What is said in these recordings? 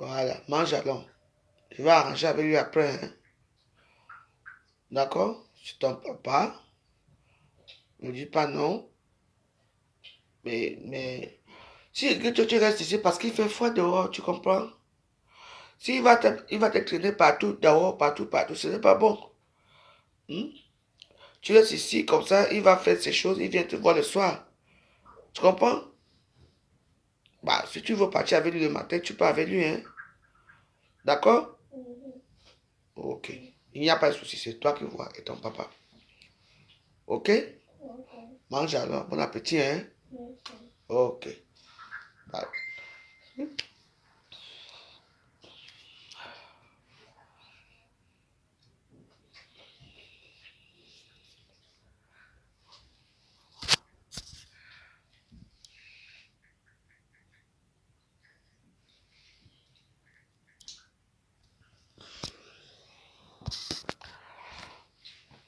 Voilà, mange alors. Je vais arranger avec lui après. Hein. D'accord? C'est ton papa. Ne dis pas non. Mais si tu restes ici parce qu'il fait froid dehors, tu comprends? Il va te traîner partout, dehors, partout, partout, ce n'est pas bon. Hmm? Tu restes ici, comme ça, il va faire ses choses, il vient te voir le soir. Tu comprends? Bah, si tu veux partir avec lui le matin, tu pars avec lui, hein? D'accord? Ok. Il n'y a pas de souci, c'est toi qui vois et ton papa. Ok? Mange alors. Bon appétit, hein? Ok. Bye.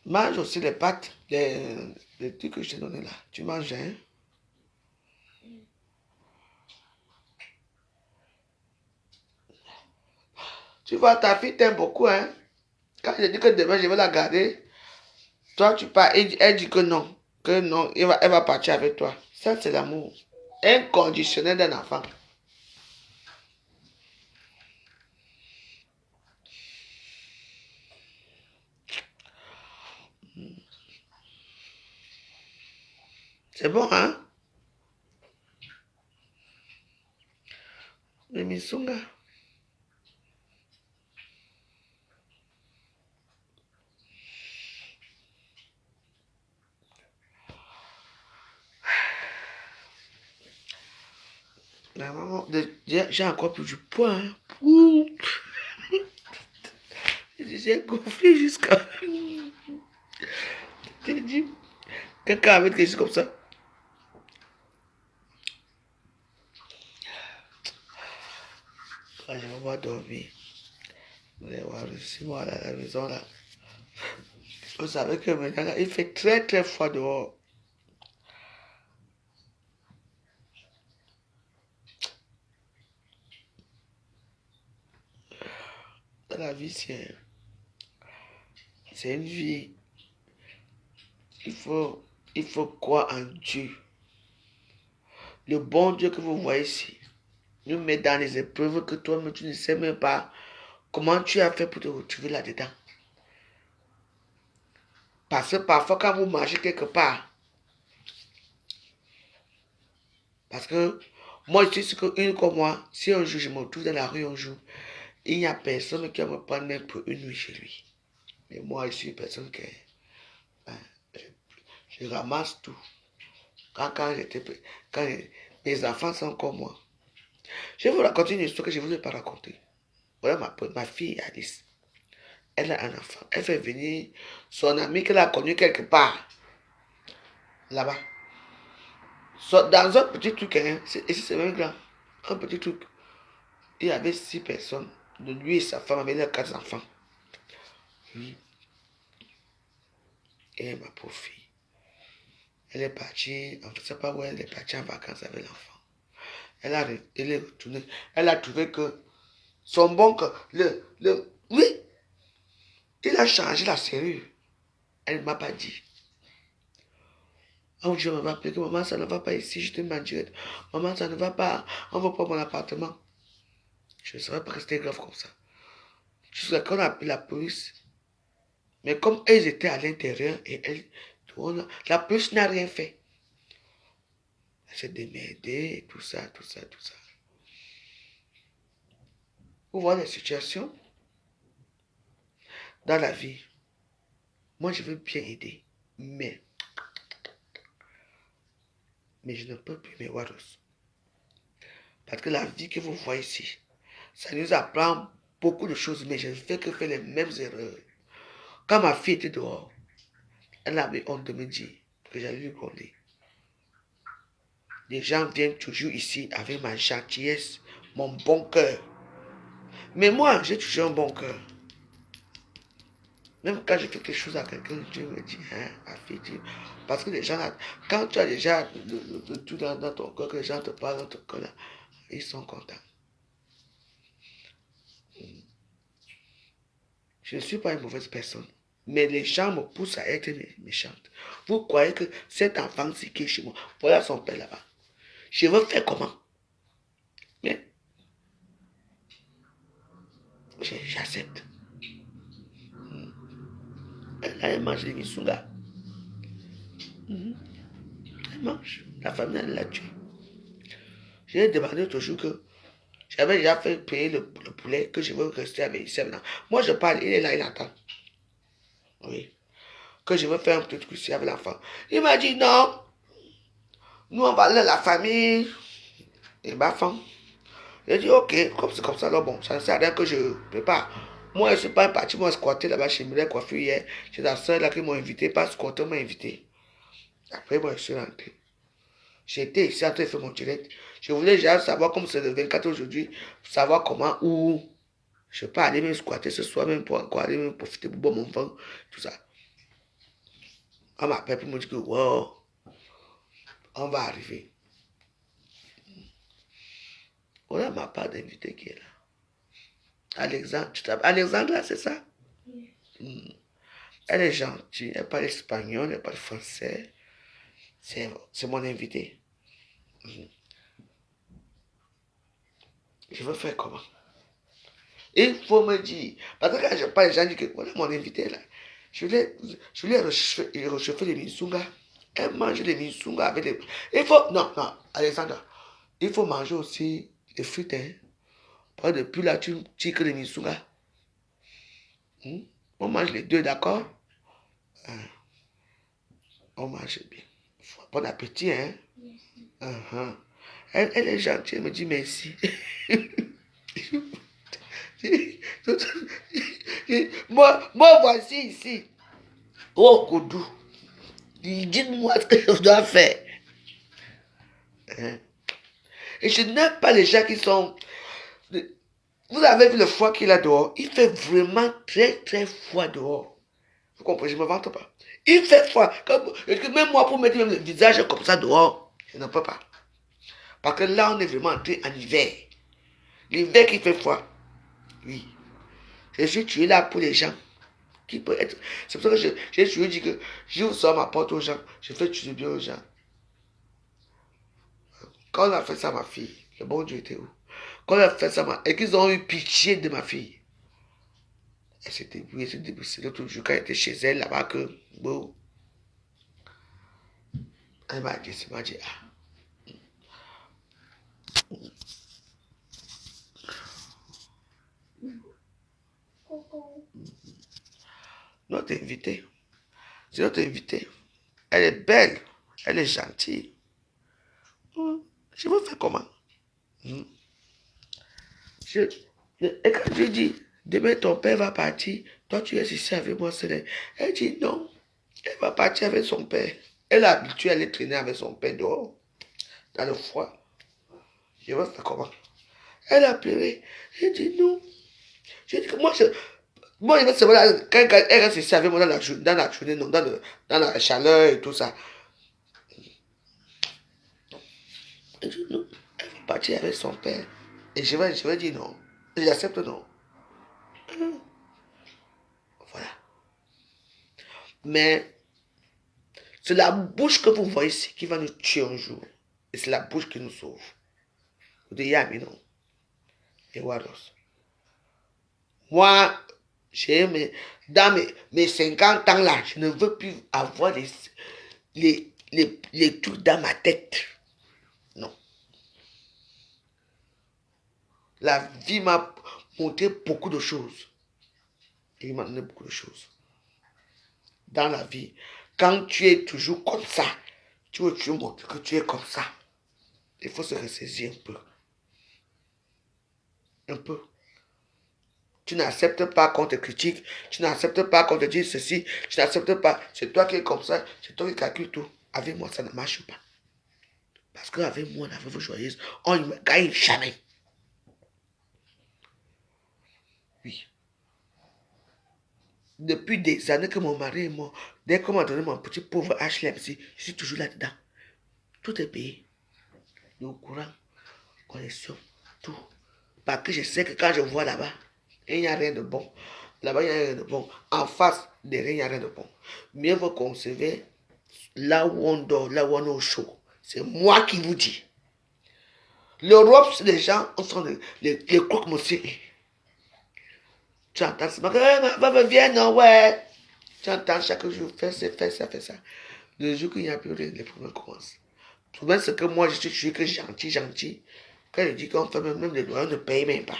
Mange aussi les pâtes, les trucs que je t'ai donné là. Tu manges, hein? Tu vois, ta fille t'aime beaucoup, hein? Quand je dis que demain je vais la garder, toi tu pars, elle dit que non, elle va partir avec toi. Ça, c'est l'amour inconditionnel d'un enfant. C'est bon, hein? Le misunga. La maman, j'ai encore plus du poids, hein? Ouh. J'ai gonflé jusqu'à. J'ai dit, quelqu'un avec quelque chose comme ça. Quand je vais voir dormir, vous allez voir le 6 mois à la maison là. Vous savez que maintenant, il fait très très froid dehors. Dans la vie, c'est une vie. Il faut, il faut croire en Dieu. Le bon Dieu que vous voyez ici nous met dans les épreuves que toi-même tu ne sais même pas comment tu as fait pour te retrouver là-dedans. Parce que parfois quand vous marchez quelque part, parce que moi je suis sûr qu'une comme moi, si un jour je me retrouve dans la rue un jour, il n'y a personne qui va me prendre même pour une nuit chez lui. Mais moi je suis une personne qui hein, je ramasse tout. Quand j'étais quand mes enfants sont comme moi. Je vais vous raconter une histoire que je ne vous ai pas racontée. Voilà ma fille Alice. Elle a un enfant. Elle fait venir son ami qu'elle a connu quelque part. Là-bas. Dans un petit truc, hein, ici c'est même grand. Un petit truc. Il y avait 6 personnes. De lui et sa femme avaient leurs 4 enfants. Oui. Et ma pauvre fille. Elle est partie, on ne sait pas où elle est partie en vacances avec l'enfant. Elle est retournée. Elle a trouvé que son bon cœur, oui, il a changé la serrure. Elle ne m'a pas dit. Un jour, elle m'a appelé que maman, ça ne va pas ici, je te mets en direct. Maman, ça ne va pas, on va prendre mon appartement. Je ne saurais pas rester grave comme ça. Jusqu'à quand on a appelé la police. Mais comme elles étaient à l'intérieur et elles, la police n'a rien fait. Elle s'est démerdée et tout ça, tout ça, tout ça. Vous voyez la situation dans la vie. Moi, je veux bien aider, mais je ne peux plus me voir. Parce que la vie que vous voyez ici, ça nous apprend beaucoup de choses, mais je ne fais que faire les mêmes erreurs. Quand ma fille était dehors, elle avait honte de me dire que j'allais lui gronder. Les gens viennent toujours ici avec ma gentillesse, mon bon cœur. Mais moi, j'ai toujours un bon cœur. Même quand je fais quelque chose à quelqu'un, Dieu me dit, hein, ma fille, Dieu. Parce que les gens, quand tu as déjà tout dans ton cœur, que les gens te parlent dans ton cœur, là, ils sont contents. Je ne suis pas une mauvaise personne. Mais les gens me poussent à être méchante. Vous croyez que cet enfant-ci qui est chez moi, voilà son père là-bas. Je veux faire comment? Mais j'accepte. Elle mange les misunga. Elle mange. La famille, elle l'a tué. J'ai demandé toujours que j'avais déjà fait payer le poulet, que je veux rester avec ici maintenant. Moi, je parle, il est là, il attend. Oui. Que je veux faire un petit truc ici avec l'enfant. Il m'a dit non. Nous, on va aller à la famille. Et ma femme. J'ai dit ok, comme c'est comme ça, alors bon, ça ne sert à rien que je prépare. Moi, je ne suis pas parti, moi, squatter là-bas chez Mille Coiffure hier. C'est la soeur là qui m'a invité, pas squatter m'a invité. Après, moi, je suis rentré. J'étais ici en train de faire mon direct. Je voulais déjà savoir, comme c'est le 24 aujourd'hui, savoir comment, où. Je peux aller même squatter ce soir, même pour encore aller même profiter pour boire mon vin, tout ça. On m'appelle pour me dire que, wow, on va arriver. On a ma part d'invité qui est là. Alexandre, Alexandre, là, c'est ça? Oui. Elle est gentille, elle parle espagnol, elle parle français. C'est mon invité. Je veux faire comment? Il faut me dire. Parce que quand je parle, les gens disent que voilà mon invité là. Je lui ai réchauffé les misunga. Elle mange les misunga avec les. Il faut. Non, non, Alexandre. Il faut manger aussi les fruits. Hein. Parce que depuis là, tu dis que les misunga. On mange les deux, d'accord? On mange bien. Bon appétit, hein? Elle est gentille, elle me dit merci. moi, voici ici. Oh, Koudou. Dites-moi ce que je dois faire. Et je n'aime pas les gens qui sont... Vous avez vu le froid qu'il a dehors? Il fait vraiment très, très froid dehors. Vous comprenez? Je ne me vante pas. Il fait froid. Même moi, pour mettre le visage comme ça dehors, je ne peux pas. Parce que là, on est vraiment entré en hiver. L'hiver qui fait froid. Oui. Je suis tué là pour les gens. Qui peut être. C'est pour ça que j'ai toujours dit que je vous sors ma porte aux gens. Je fais tuer bien aux gens. Quand on a fait ça à ma fille, le bon Dieu était où? Quand on a fait ça, et qu'ils ont eu pitié de ma fille. Elle s'est débrouillée, elle s'est débrouillée. L'autre jour, quand elle était chez elle, là-bas, que, bon, elle m'a dit, ah. Notre invitée, c'est notre invitée. Elle est belle, elle est gentille. Je veux faire comment? Et quand je dis, demain ton père va partir, toi tu es ici avec moi, elle dit non, elle va partir avec son père. Elle est habituée à aller traîner avec son père dehors, dans le froid. Je veux faire comment? Elle a pleuré. J'ai dit non. J'ai dit que moi, je veux savoir, quand elle reste ici avec moi dans la journée, non, dans la chaleur et tout ça. Elle dit non, elle va partir avec son père. Et je vais dire non. J'accepte non. Voilà. Mais c'est la bouche que vous voyez ici qui va nous tuer un jour. Et c'est la bouche qui nous sauve. Vous dites, Yami, non. Et Waros. Moi, dans mes 50 ans là, je ne veux plus avoir les trucs dans ma tête. Non. La vie m'a montré beaucoup de choses. Et il m'a donné beaucoup de choses. Dans la vie, quand tu es toujours comme ça, tu veux toujours montrer que tu es comme ça. Il faut se ressaisir un peu. Un peu. Tu n'acceptes pas qu'on te critique, tu n'acceptes pas qu'on te dise ceci, tu n'acceptes pas, c'est toi qui es comme ça, c'est toi qui calcules tout. Avec moi, ça ne marche pas. Parce qu'avec moi, la veuve joyeuse, on ne me gagne jamais. Oui. Depuis des années que mon mari est mort, dès qu'on m'a donné mon petit pauvre HLM, je suis toujours là-dedans. Tout est payé. Le courant, connexion, tout. Parce que je sais que quand je vois là-bas, il n'y a rien de bon. Là-bas, il n'y a rien de bon. En face, derrière, il n'y a rien de bon. Mieux vaut conserver là où on dort, là où on est au chaud. C'est moi qui vous dis. L'Europe, les gens sont les croque-monsieur. Tu entends ça? Viens, non, ouais. Tu entends chaque jour, fais ça, fais ça, fais ça. Le jour qu'il n'y a plus rien, les problèmes commencent. Le problème, c'est que moi, je suis que gentil, gentil. Quand je dis qu'on fait même les loyers, on ne paye même pas.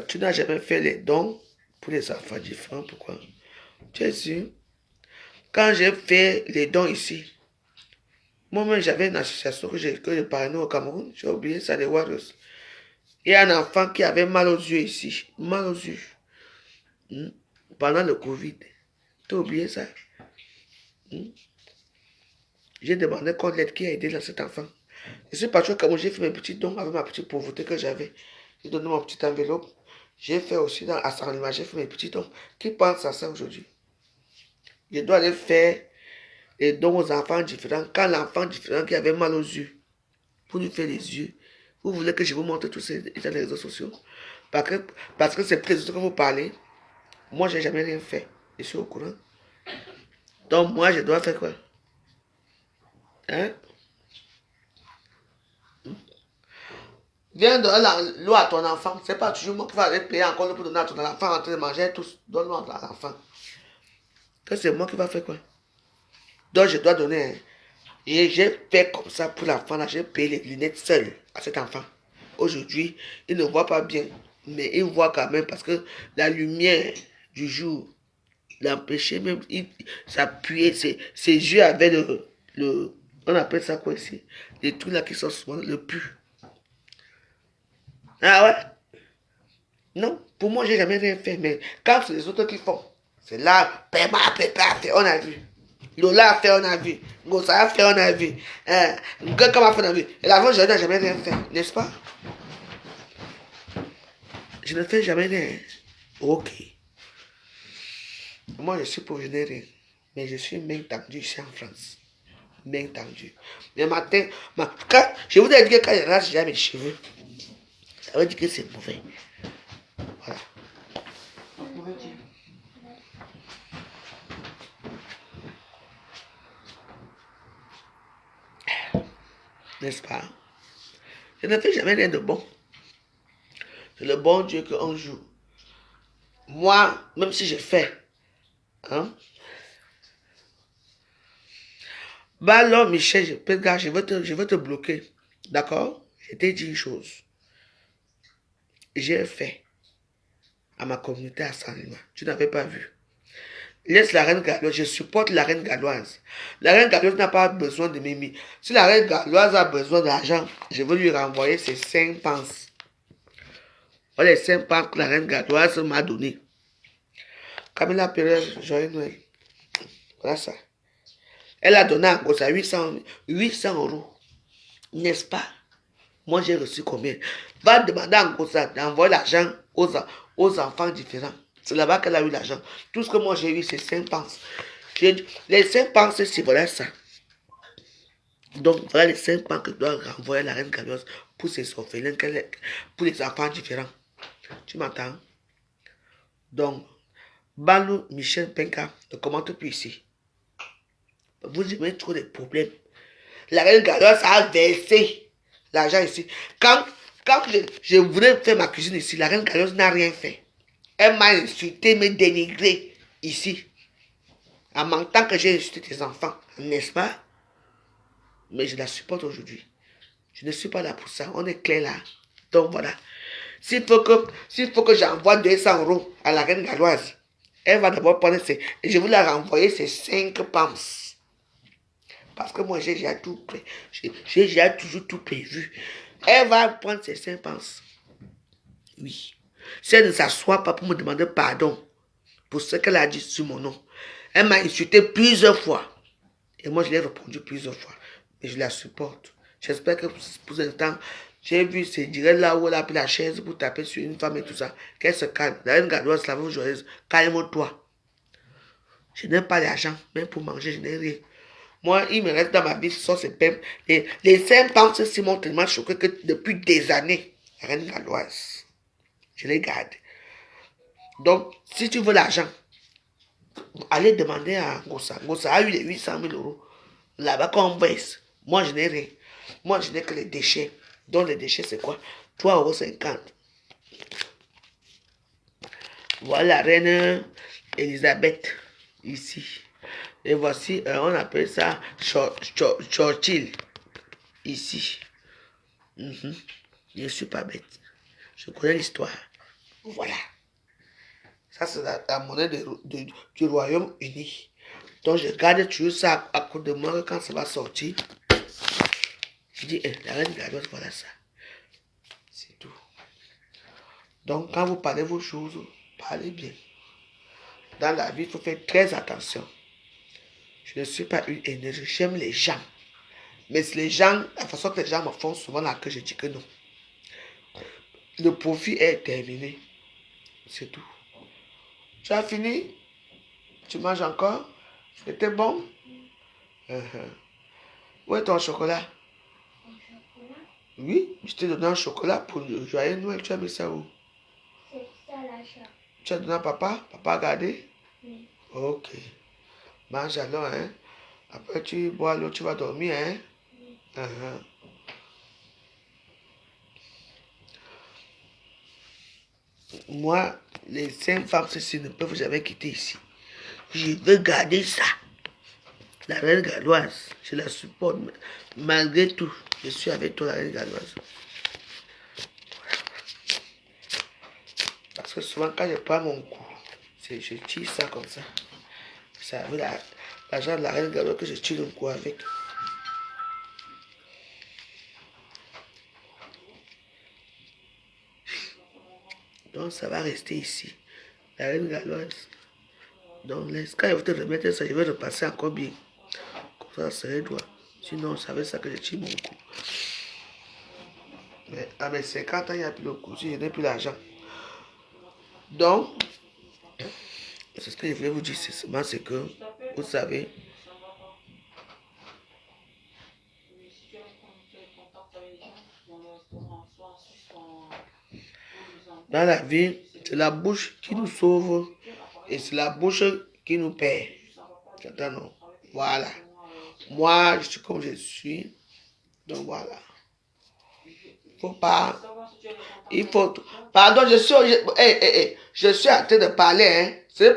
Tu n'as jamais fait les dons pour les enfants différents, pourquoi? Tu es sûr? Quand j'ai fait les dons ici, moi-même j'avais une association que je parrainais au Cameroun, j'ai oublié ça, les Warriors. Il y a un enfant qui avait mal aux yeux ici, mal aux yeux, pendant le Covid. Tu as oublié ça? J'ai demandé qu'on l'aide qui a aidé cet enfant. Je suis parti au Cameroun, j'ai fait mes petits dons avec ma petite pauvreté que j'avais. J'ai donné mon petite enveloppe. J'ai fait aussi à Saint-Lima, j'ai fait mes petits dons. Qui pense à ça aujourd'hui? Je dois aller faire les dons aux enfants différents. Quand l'enfant différent qui avait mal aux yeux, pour lui faire les yeux, vous voulez que je vous montre tous ces dans les réseaux sociaux? Parce que c'est peut-être que vous parlez. Moi, je n'ai jamais rien fait. Je suis au courant. Donc, moi, je dois faire quoi? Hein? Viens donner l'eau à ton enfant. C'est pas toujours moi qui vais aller payer encore pour donner à ton enfant en train de manger tous. Donne-le à l'enfant. Que c'est moi qui vais faire quoi? Donc, je dois donner. Hein. Et j'ai fait comme ça pour l'enfant. Là, j'ai payé les lunettes seul à cet enfant. Aujourd'hui, il ne voit pas bien. Mais il voit quand même parce que la lumière du jour l'empêchait même. Il s'appuyait. Ses yeux avaient on appelle ça quoi ici? Les trucs là qui sont souvent le pu. Ah ouais? Non, pour moi, j'ai jamais rien fait. Mais quand c'est les autres qui font, c'est là, Pema, on a vu. Lola a fait, on a vu. Gosa a fait, on a vu. Quelqu'un a fait, on a vu. Et l'avant, je n'ai jamais rien fait, n'est-ce pas? Je ne fais jamais rien. Ok. Moi, je suis pauvre, je n'ai rien. Mais je suis main tendue ici en France. Main tendue. Mais matin, quand, je vous ai dit que quand je rase mes cheveux, ça veut dire que c'est mauvais. Voilà. N'est-ce pas? Je ne fais jamais rien de bon. C'est le bon Dieu qu'on joue. Moi, même si j'ai fait, hein? Bah alors, Michel, je veux te bloquer. D'accord? Je t'ai dit une chose. J'ai fait à ma communauté à Saint-Lima. Tu n'avais pas vu. Laisse la reine galloise. Je supporte la reine galloise. La reine galloise n'a pas besoin de Mimi. Si la reine galloise a besoin d'argent, je veux lui renvoyer ses 5 penses. Voilà les 5 penses que la reine galloise m'a donné. Camilla Pérez, joyeux Noël. Voilà ça. Elle a donné à cause à 800 euros. N'est-ce pas? Moi, j'ai reçu combien? Va demander à Ngosa d'envoyer l'argent aux enfants différents. C'est là-bas qu'elle a eu l'argent. Tout ce que moi j'ai eu, c'est 5 penses. Les 5 penses, c'est voilà ça. Donc, voilà les 5 penses que doit renvoyer la reine Galloise pour ses orphelins, pour les enfants différents. Tu m'entends? Donc, Balou Michel Penka ne commente plus ici. Vous aimez trop des problèmes. La reine Galloise a versé l'argent ici. Quand je voulais faire ma cuisine ici, la reine Galloise n'a rien fait. Elle m'a insulté, me dénigré ici. En mentant que j'ai insulté tes enfants, n'est-ce pas? Mais je la supporte aujourd'hui. Je ne suis pas là pour ça. On est clair là. Donc voilà. S'il faut que j'envoie 200 euros à la reine Galloise, elle va d'abord prendre et je vais la renvoyer ses 5 pams. Parce que moi, j'ai déjà tout prêt. J'ai déjà toujours tout prévu. Elle va prendre ses 5 penses. Oui. Si elle ne s'assoit pas pour me demander pardon pour ce qu'elle a dit sur mon nom, elle m'a insulté plusieurs fois. Et moi, je l'ai répondu plusieurs fois. Mais je la supporte. J'espère que pour l'instant, j'ai vu, c'est direct là où elle a pris la chaise pour taper sur une femme et tout ça. Qu'elle se calme. La reine Galloise, la femme joyeuse, calme-toi. Je n'ai pas d'argent, même pour manger, je n'ai rien. Moi, il me reste dans ma vie, ce sont ces pèmes. Les 5 pounds, ceci m'ont tellement choqué que depuis des années, la reine galloise, je les garde. Donc, si tu veux l'argent, allez demander à Gossa. Gossa a eu les 800 000 euros. Là-bas, quand on baisse, moi, je n'ai rien. Moi, je n'ai que les déchets. Donc, les déchets, c'est quoi? 3,50 €. Voilà la reine Elisabeth, ici. Et voici, on appelle ça Churchill, ici. Je ne suis pas bête. Je connais l'histoire. Voilà. Ça, c'est la monnaie du Royaume-Uni. Donc, je garde toujours ça à côté de moi quand ça va sortir. Je dis, la reine Galloise, voilà ça. C'est tout. Donc, quand vous parlez vos choses, parlez bien. Dans la vie, il faut faire très attention. Je ne suis pas une énergie, j'aime les gens. Mais les gens, la façon que les gens me font souvent là que je dis que non. Le profit est terminé. C'est tout. Tu as fini? Tu manges encore? C'était bon? Où est ton chocolat? Oui, je t'ai donné un chocolat pour le joyeux Noël. Tu as mis ça où? C'est ça l'achat. Tu as donné à papa? Papa a gardé? Oui. Ok. Mange alors, hein. Après, tu bois l'eau, tu vas dormir, hein. Oui. Moi, les 5 femmes, ceci ne peuvent jamais quitter ici. Je veux garder ça. La reine galloise, je la supporte. Malgré tout, je suis avec toi, la reine galloise. Parce que souvent, quand je prends mon coup, je tire ça comme ça. C'est avec l'argent de la reine galloise que je tire le coup avec. Donc, ça va rester ici. La reine galloise. Donc, quand je vais te remettre ça, je vais repasser encore bien. Comme ça serait droit. Sinon, c'est avec ça que je tire mon coup. Mais à mes 50 ans, il n'y a plus le coup. Si je n'ai plus l'argent. Donc, c'est ce que je voulais vous dire, c'est que, vous savez, dans la vie, c'est la bouche qui nous sauve et c'est la bouche qui nous perd. Non. Voilà. Moi, je suis comme je suis. Donc voilà. Faut pas. Il faut. Pardon, je suis en train de parler. Hein. Ce n'est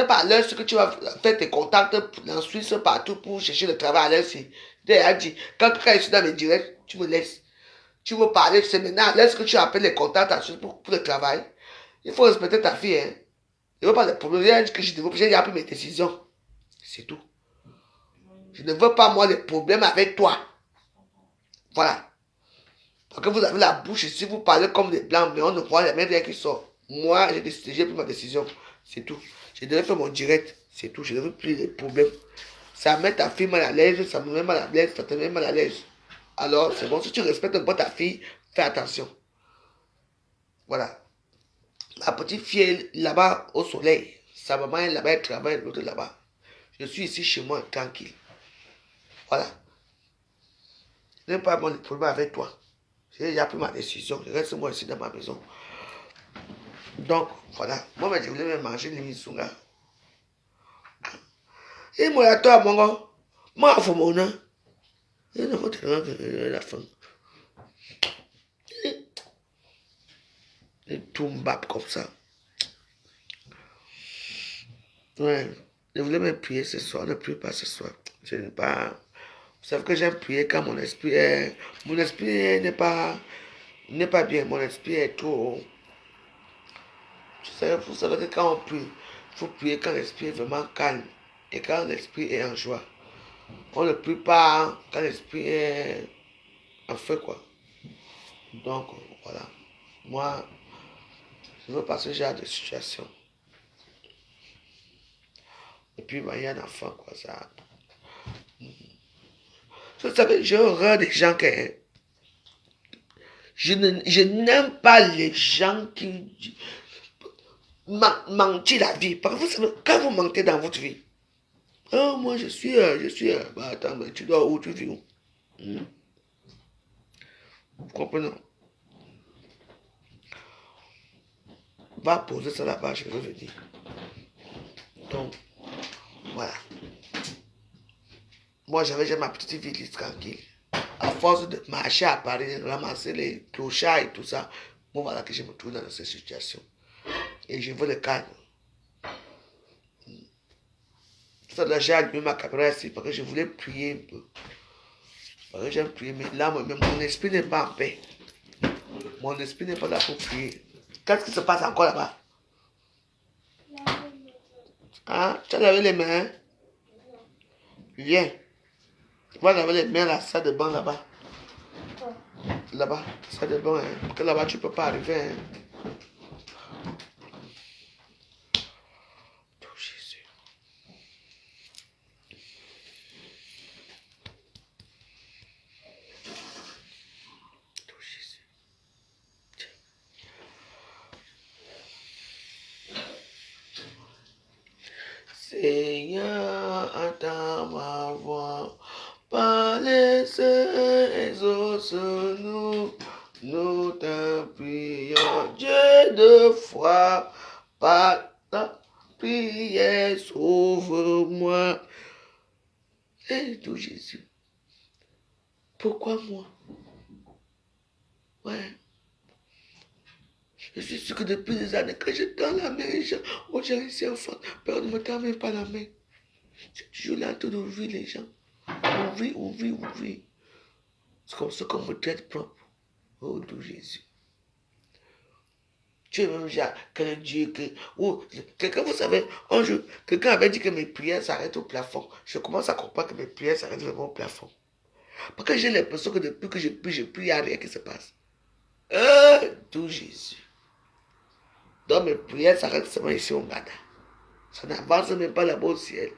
pas l'heure que tu vas faire tes contacts en Suisse partout pour chercher le travail à l'heure. Dit, quand je suis dans mes directs, tu me laisses. Tu veux parler, c'est maintenant. Laisse que tu appelles les contacts en Suisse pour le travail. Il faut respecter ta fille. Hein. Je ne veux pas de problème. J'ai déjà pris mes décisions. C'est tout. Je ne veux pas, moi, les problèmes avec toi. Voilà. Parce que vous avez la bouche ici, vous parlez comme des blancs, mais on ne voit jamais rien qui sort. Moi, j'ai pris ma décision. C'est tout. Je devais faire mon direct. C'est tout. Je ne veux plus les problèmes. Ça met ta fille mal à l'aise, ça me met mal à l'aise, ça te met mal à l'aise. Alors, c'est bon. Si tu respectes un peu ta fille, fais attention. Voilà. La petite fille là-bas au soleil. Sa maman est là-bas, elle travaille, l'autre là-bas. Je suis ici chez moi, tranquille. Voilà. Je n'ai pas mon problème avec toi. J'ai déjà pris ma décision. Je reste moi ici dans ma maison. Donc, voilà. Moi, je voulais même manger les misunga. Et moi, à toi, mon gars. Moi, il faut mon nom. Il ne faut te rendre la fin. Et tout mbap comme ça. Ouais. Je voulais même prier ce soir. Ne prie pas ce soir. Je n'ai pas. Vous savez que j'aime prier quand mon esprit n'est pas bien. Mon esprit est trop. Vous savez que quand on prie, il faut prier quand l'esprit est vraiment calme et quand l'esprit est en joie. On ne prie pas quand l'esprit est en feu, quoi. Donc, voilà. Moi, je ne veux pas ce genre de situation. Et puis, il y a un enfant, quoi, ça. Vous savez, j'ai horreur des gens qui. Je n'aime pas les gens qui mentent la vie. Parce que vous savez, quand vous mentez dans votre vie, Oh, moi, je suis... Bah, attends, mais tu dois où? Tu vis où? Vous comprenez? Va poser ça là-bas, je vais venir. Donc, voilà. Moi, j'avais ma petite vie tranquille. À force de marcher à Paris, ramasser les clochards et tout ça, bon, voilà que je me trouve dans cette situation. Et je veux le calme. Ça, j'ai allumé ma caméra ici parce que je voulais prier un peu. Parce que j'aime prier, mais là, mon esprit n'est pas en paix. Mon esprit n'est pas là pour prier. Qu'est-ce qui se passe encore là-bas? Hein? Tu as lavé les mains? Viens. Tu vas laver les mains à la salle de bain là-bas. Là-bas, salle de bain. Hein? Parce que là-bas, tu ne peux pas arriver. Hein? Oh, Jésus. Oh, Jésus. Seigneur, entends ma voix, par les exauce nous te prions, Dieu de foi, par ta prière, sauve-moi. Et tout Jésus, pourquoi moi? Ouais. Je suis sûr que depuis des années que je tends la main, oh j'ai réussi enfant, Père ne me tend même pas la main. C'est toujours là en train d'ouvrir les gens. Ouvrir. C'est comme ça qu'on me traite propre. Oh, tout Jésus. Tu es même genre, quel Dieu que... Oh, quelqu'un, vous savez, un jour, quelqu'un avait dit que mes prières s'arrêtent au plafond. Je commence à comprendre que mes prières s'arrêtent vraiment au plafond. Parce que j'ai l'impression que depuis que je prie, il n'y a rien qui se passe. Tout Jésus. Donc mes prières s'arrêtent seulement ici au Ghana. Ça n'avance même pas là-bas au ciel.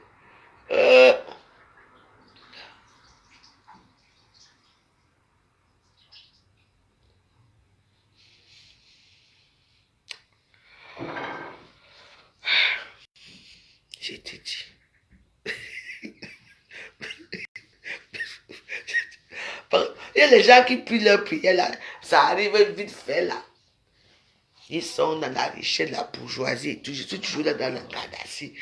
Je te dis. Il y a les gens qui prient leur prière là. Ça arrive vite fait là. Ils sont dans la richesse, la bourgeoisie et tout. Je suis toujours là dans le gadassi.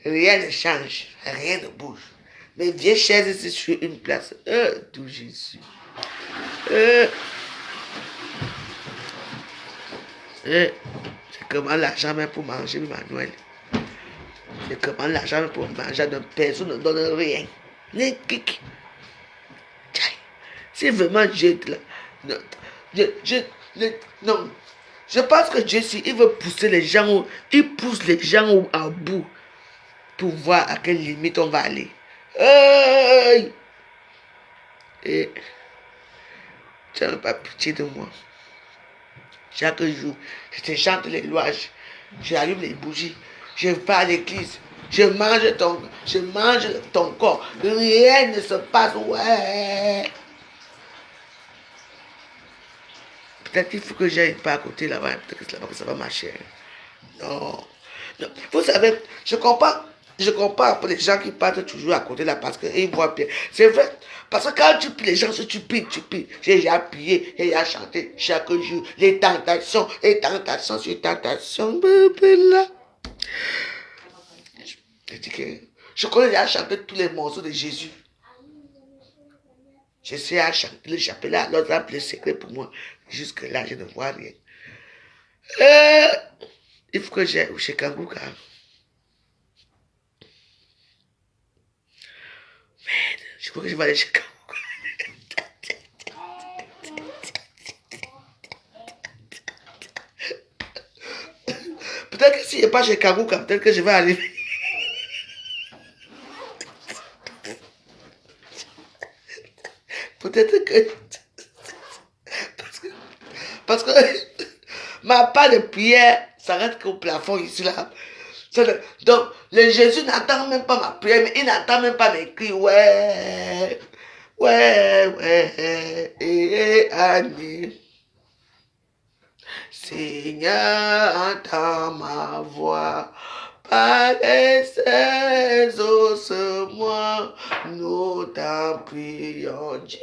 Rien ne change. Rien ne bouge. Mes vieilles chaises ici sur une place. Tout Jésus. Je commande l'argent même pour manger Manuel. Je commande l'argent même pour manger. Donc personne ne donne rien. Les kik. C'est vraiment Dieu là. Non. Je pense que Dieu, si il veut pousser les gens, il pousse les gens à bout pour voir à quelle limite on va aller. Et tu n'as pas pitié de moi. Chaque jour, je te chante les louanges, j'allume les bougies, je vais à l'église, je mange ton corps, rien ne se passe. Ouais. Peut-être qu'il faut que j'aille pas à côté là-bas, peut-être que c'est là-bas que ça va marcher. Non. Vous savez, je comprends pour les gens qui partent toujours à côté là parce qu'ils voient bien. C'est vrai. Parce que quand tu pries, les gens, si tu pries. J'ai déjà prié, j'ai déjà chanté chaque jour. Les tentations sur tentations. Bébé là. Je dis que je connais déjà chanter tous les morceaux de Jésus. J'essaie à chanter le chapelet, l'autre a le secret pour moi. Jusque là, je ne vois rien. Il faut que j'aille chez Kangouka. Merde, je crois que je vais aller chez Kangouka. Peut-être que si je n'ai pas chez Kangouka, peut-être que je vais arriver. Peut-être que... Parce que ma part de prière s'arrête qu'au plafond ici là. Donc, le Jésus n'entend même pas ma prière, mais il n'entend même pas mes cris. Ouais, Annie. Seigneur, entends ma voix par les saints ossements, nous t'en prions, Dieu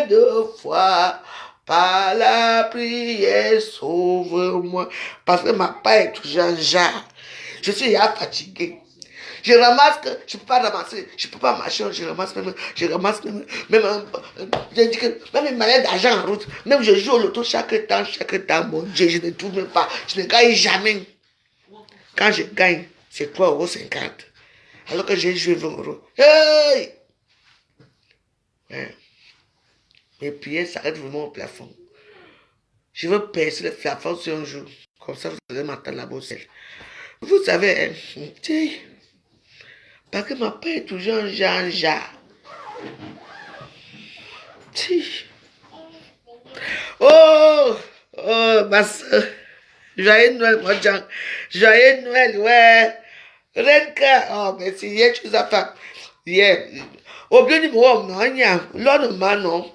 de foi. Par la prière, sauve-moi. Parce que ma part est toujours en jarre. Je suis déjà fatigué. Je ramasse que je ne peux pas ramasser, je ne peux pas marcher, je ramasse même, je dis que même une manière d'argent en route, même je joue au loto chaque temps, mon Dieu, je ne trouve même pas, je ne gagne jamais. Quand je gagne, c'est 3,50 €. Alors que j'ai joué 20 €. Hey! Ouais. Mes prières s'arrêtent vraiment au plafond. Je veux percer le plafond sur un jour. Comme ça, vous allez m'entendre la bosse. Vous savez, parce que ma paix est toujours un genre. Oh, ma soeur. Joyeux Noël, mon Jean. Joyeux Noël, ouais. Renka, oh, merci. Hier, tu as fait. Hier. Au bien numéro, non, il y a. L'autre man, non.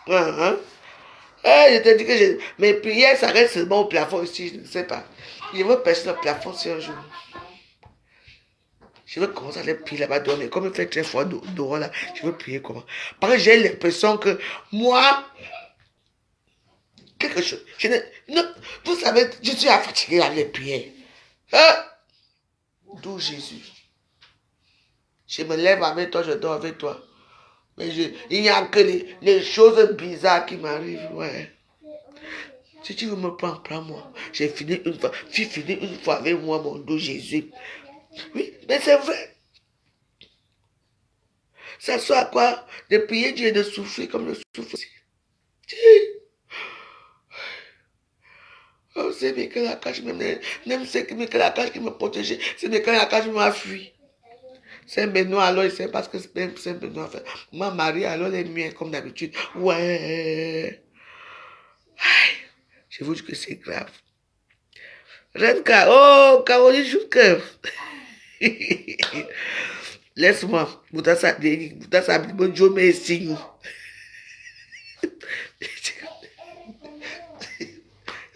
Je te dis que mes prières, ça reste seulement au plafond ici, je ne sais pas. Je veux percer le plafond sur un jour. Je veux commencer à aller prier là-bas dehors, mais comme il fait très froid dehors là, je veux prier comment? Parce que j'ai l'impression que moi, quelque chose, non, vous savez, je suis fatigué à les prier. Hein? D'où Jésus. Je me lève avec toi, je dors avec toi. Mais il n'y a que les choses bizarres qui m'arrivent, ouais. Si tu veux me prendre, prends-moi. J'ai fini une fois, fini une fois avec moi, mon dos Jésus. Oui, mais c'est vrai. Ça soit à quoi? De prier Dieu et de souffrir comme le souffre aussi. Oh, c'est Michael Akash, même c'est Michael Akash qui me protégeait. C'est Michael Akash qui m'a fui. C'est Benoît, alors il sait parce que c'est Benoît fait. Ma Marie, alors les miens, comme d'habitude. Ouais. Aïe, je vous dis que c'est grave. Renka, oh, Caroline Jouker. Laisse-moi. Bouta Sabini, bonjour, merci.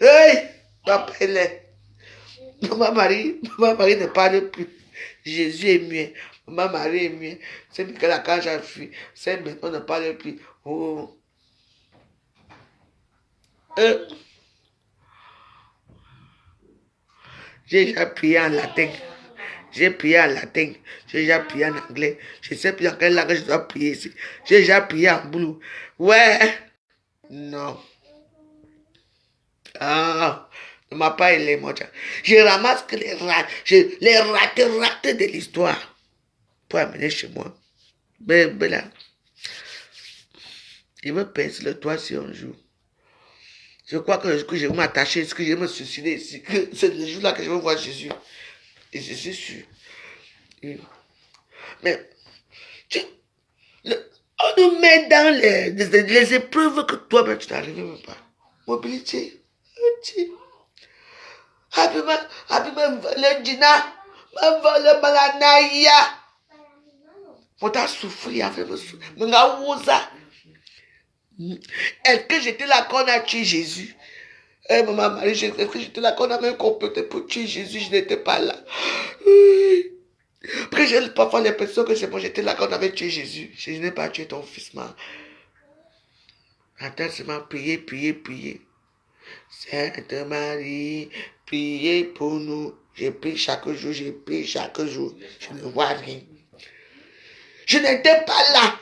Hey, papa, elle est. Ma Marie ne parle plus. Jésus est muet. Ma Marie est muet. C'est Michael Akash a fui. C'est maintenant ne parle plus. Oh. J'ai déjà prié en latin. J'ai prié en latin. J'ai déjà prié en anglais. Je ne sais plus en quelle langue je dois prier ici. J'ai déjà prié en boulot. Ouais. Non. Ah. Ne m'a pas aidé, mon Dieu. Je ramasse que les ratés de l'histoire pour amener chez moi. Ben là. Je veux percer le toit sur un jour. Je crois que je vais m'attacher, que je vais me suicider ici. C'est le jour-là que je vais voir Jésus. Et je suis sûr. Mais, on nous met dans les épreuves que toi-même tu n'arrives même pas. Mobilité. Le dina. Le malanaya. On t'a souffert avec me souffrir. Est-ce que j'étais là quand on a tué Jésus? Maman Marie, est-ce que j'étais là quand on a même comploté pour tuer Jésus? Je n'étais pas là. Après, j'ai parfois l'impression que c'est bon, j'étais là quand on avait tué Jésus. Je n'ai pas tué ton fils, man. Attends seulement, priez. Sainte Marie, priez pour nous. Je prie chaque jour. Je ne vois rien. Je n'étais pas là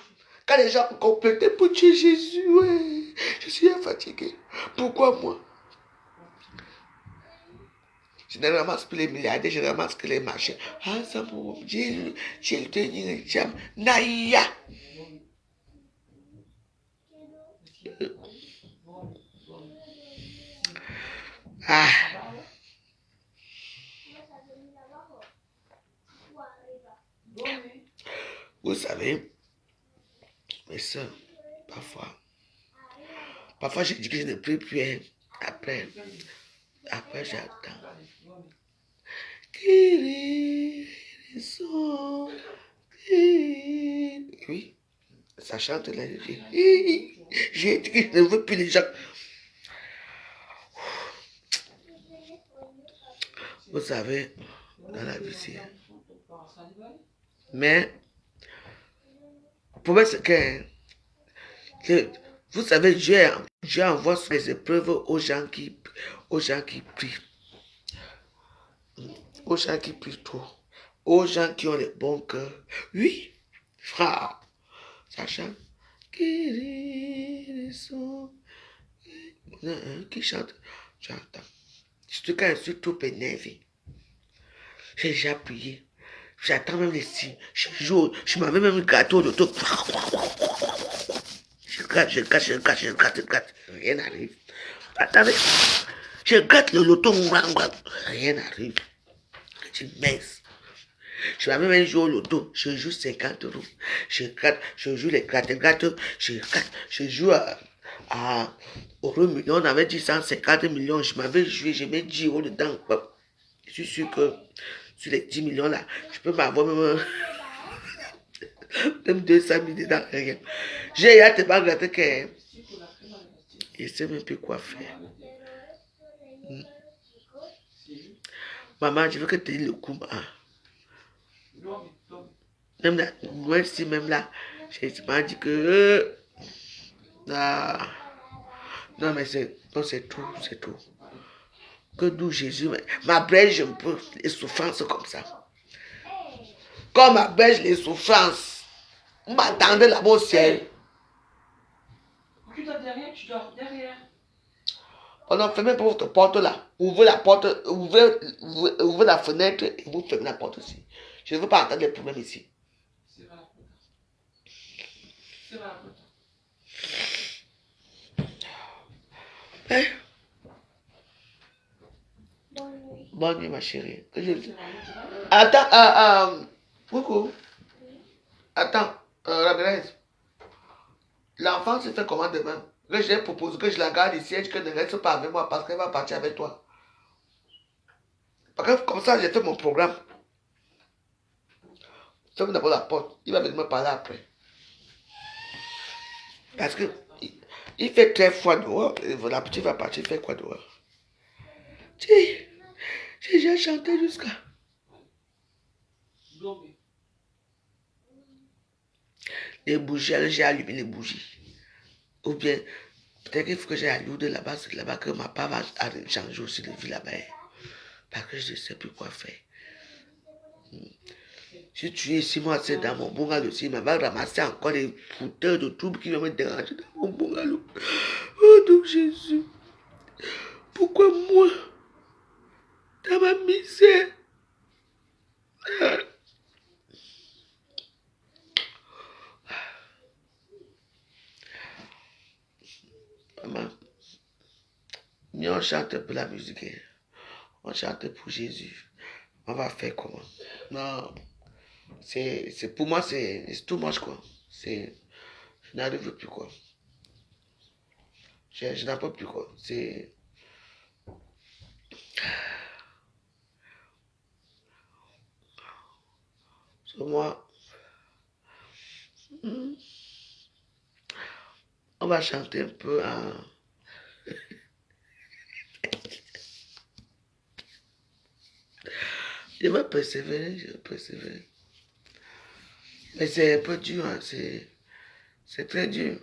quand les gens ont complété pour tuer Jésus. Ouais. Je suis fatigué. Pourquoi moi? Je ne ramasse plus les milliardaires, je ramasse que les marchés. Ah, ça pour j'ai le tenir les jambes. Naïa. Ah. Vous savez, mes soeurs, parfois je dis que je ne prie plus. Hein. Après j'attends. Oui, ça chante là. J'ai dit que je ne veux plus les gens. Vous savez, dans la vie. Mais, le problème, c'est que vous savez, Dieu envoie les épreuves aux gens qui prient. Aux gens qui prient trop. Aux gens qui ont les bons cœurs. Oui, frère. Sacha. Qui chante. J'entends. Surtout quand je suis trop énervé. J'ai déjà prié. J'attends même les signes. Je m'avais même un gâteau de tout. Je gratte. Rien n'arrive. Attendez. Je gratte le loto. Rien n'arrive. Je mince. Je vais même un jour au loto. Je joue 50 euros. Je joue les gratte. Je joue au million. On avait dit 150 millions. Je m'avais joué. Je mets 10 euros dedans. Je suis sûr que sur les 10 millions là, je peux m'avoir même 200 000 dedans. Rien. J'ai hâte de gratter que je ne sais même plus quoi faire. Maman, je veux que tu dises le coup. Même là, moi aussi, même là, je m'as dit que. Non, mais c'est tout. Que d'où Jésus m'abrège un peu les souffrances comme ça. Comme m'abrège les souffrances. On m'attendait là-bas au ciel. Tu dors derrière, tu dors derrière. On a fermé pour votre porte là. Ouvrez la porte, ouvrez la fenêtre et vous fermez la porte aussi. Je ne veux pas entendre les problèmes ici. C'est vrai la porte. Hein? Bonne nuit, ma chérie. Attends, coucou. Attends, la Grèce. L'enfant se fait comment demain? Que je propose que je la garde ici et que ne reste pas avec moi parce qu'elle va partir avec toi. Parce que comme ça, j'ai fait mon programme. Ferme d'abord la porte. Il va venir me parler après. Parce que il fait très froid dehors. La petite va partir faire quoi dehors? J'ai déjà chanté jusqu'à. Les bougies, j'ai allumé les bougies. Ou bien, peut-être qu'il faut que j'aille à Lourdes là-bas, c'est là-bas que ma part va changer aussi de vie là-bas. Parce que je ne sais plus quoi faire. Si tu es ici, moi, c'est dans mon bungalow aussi, il va ramasser encore des fouteurs de troubles qui vont me déranger dans mon bungalow. Oh, donc Jésus, pourquoi moi, dans ma misère? Maman, on chante pour la musique. On chante pour Jésus. On va faire comment? Non, c'est pour moi, c'est tout moche, quoi. Je n'arrive plus, quoi. Je n'en peux plus, quoi. C'est moi. On va chanter un peu. Je vais persévérer, Mais c'est un peu dur, hein, c'est très dur.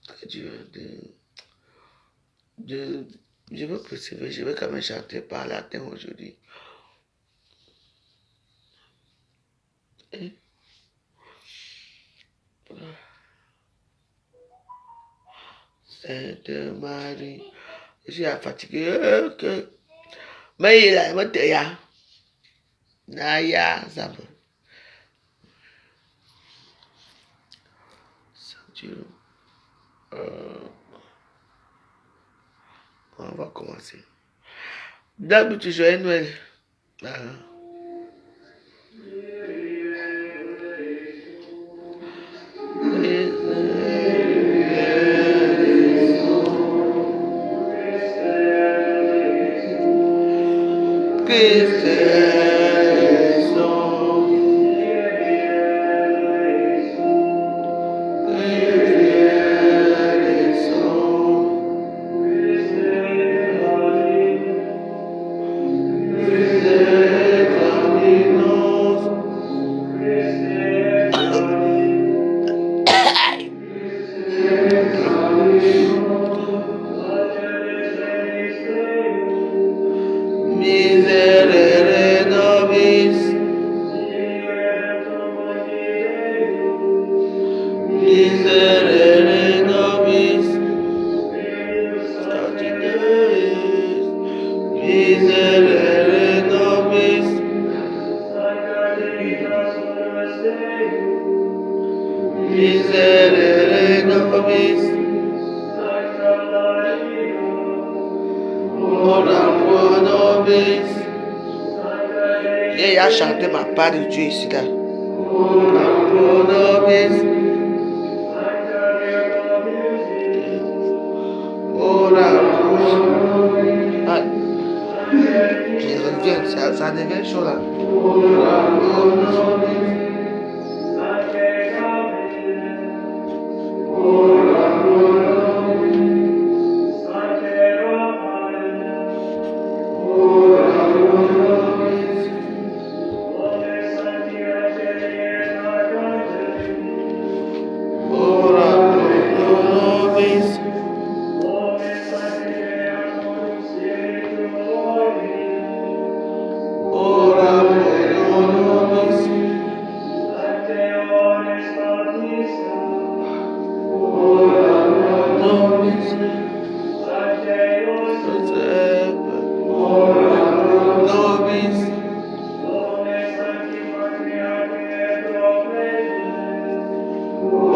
Très dur je veux persévérer, je vais quand même chanter par latin aujourd'hui. Sainte Marie, je suis fatigué. Mais il a un théâtre. Naya, ça va. Dieu. On va commencer. D'habitude, joyeux Noël. Miserere nobis. Miserere nobis. Miserere nobis. Miserere nobis. Ora pro nobis. Il a chanté ma part de Dieu ici là. Ora pro nobis. Ora pro nobis. Ah, je reviens, ça devient chaud là. Ora pro nobis. Ora pro nobis. Ora pro nobis. Ora pro nobis. Ora pro nobis. Ora pro nobis. Ora pro nobis.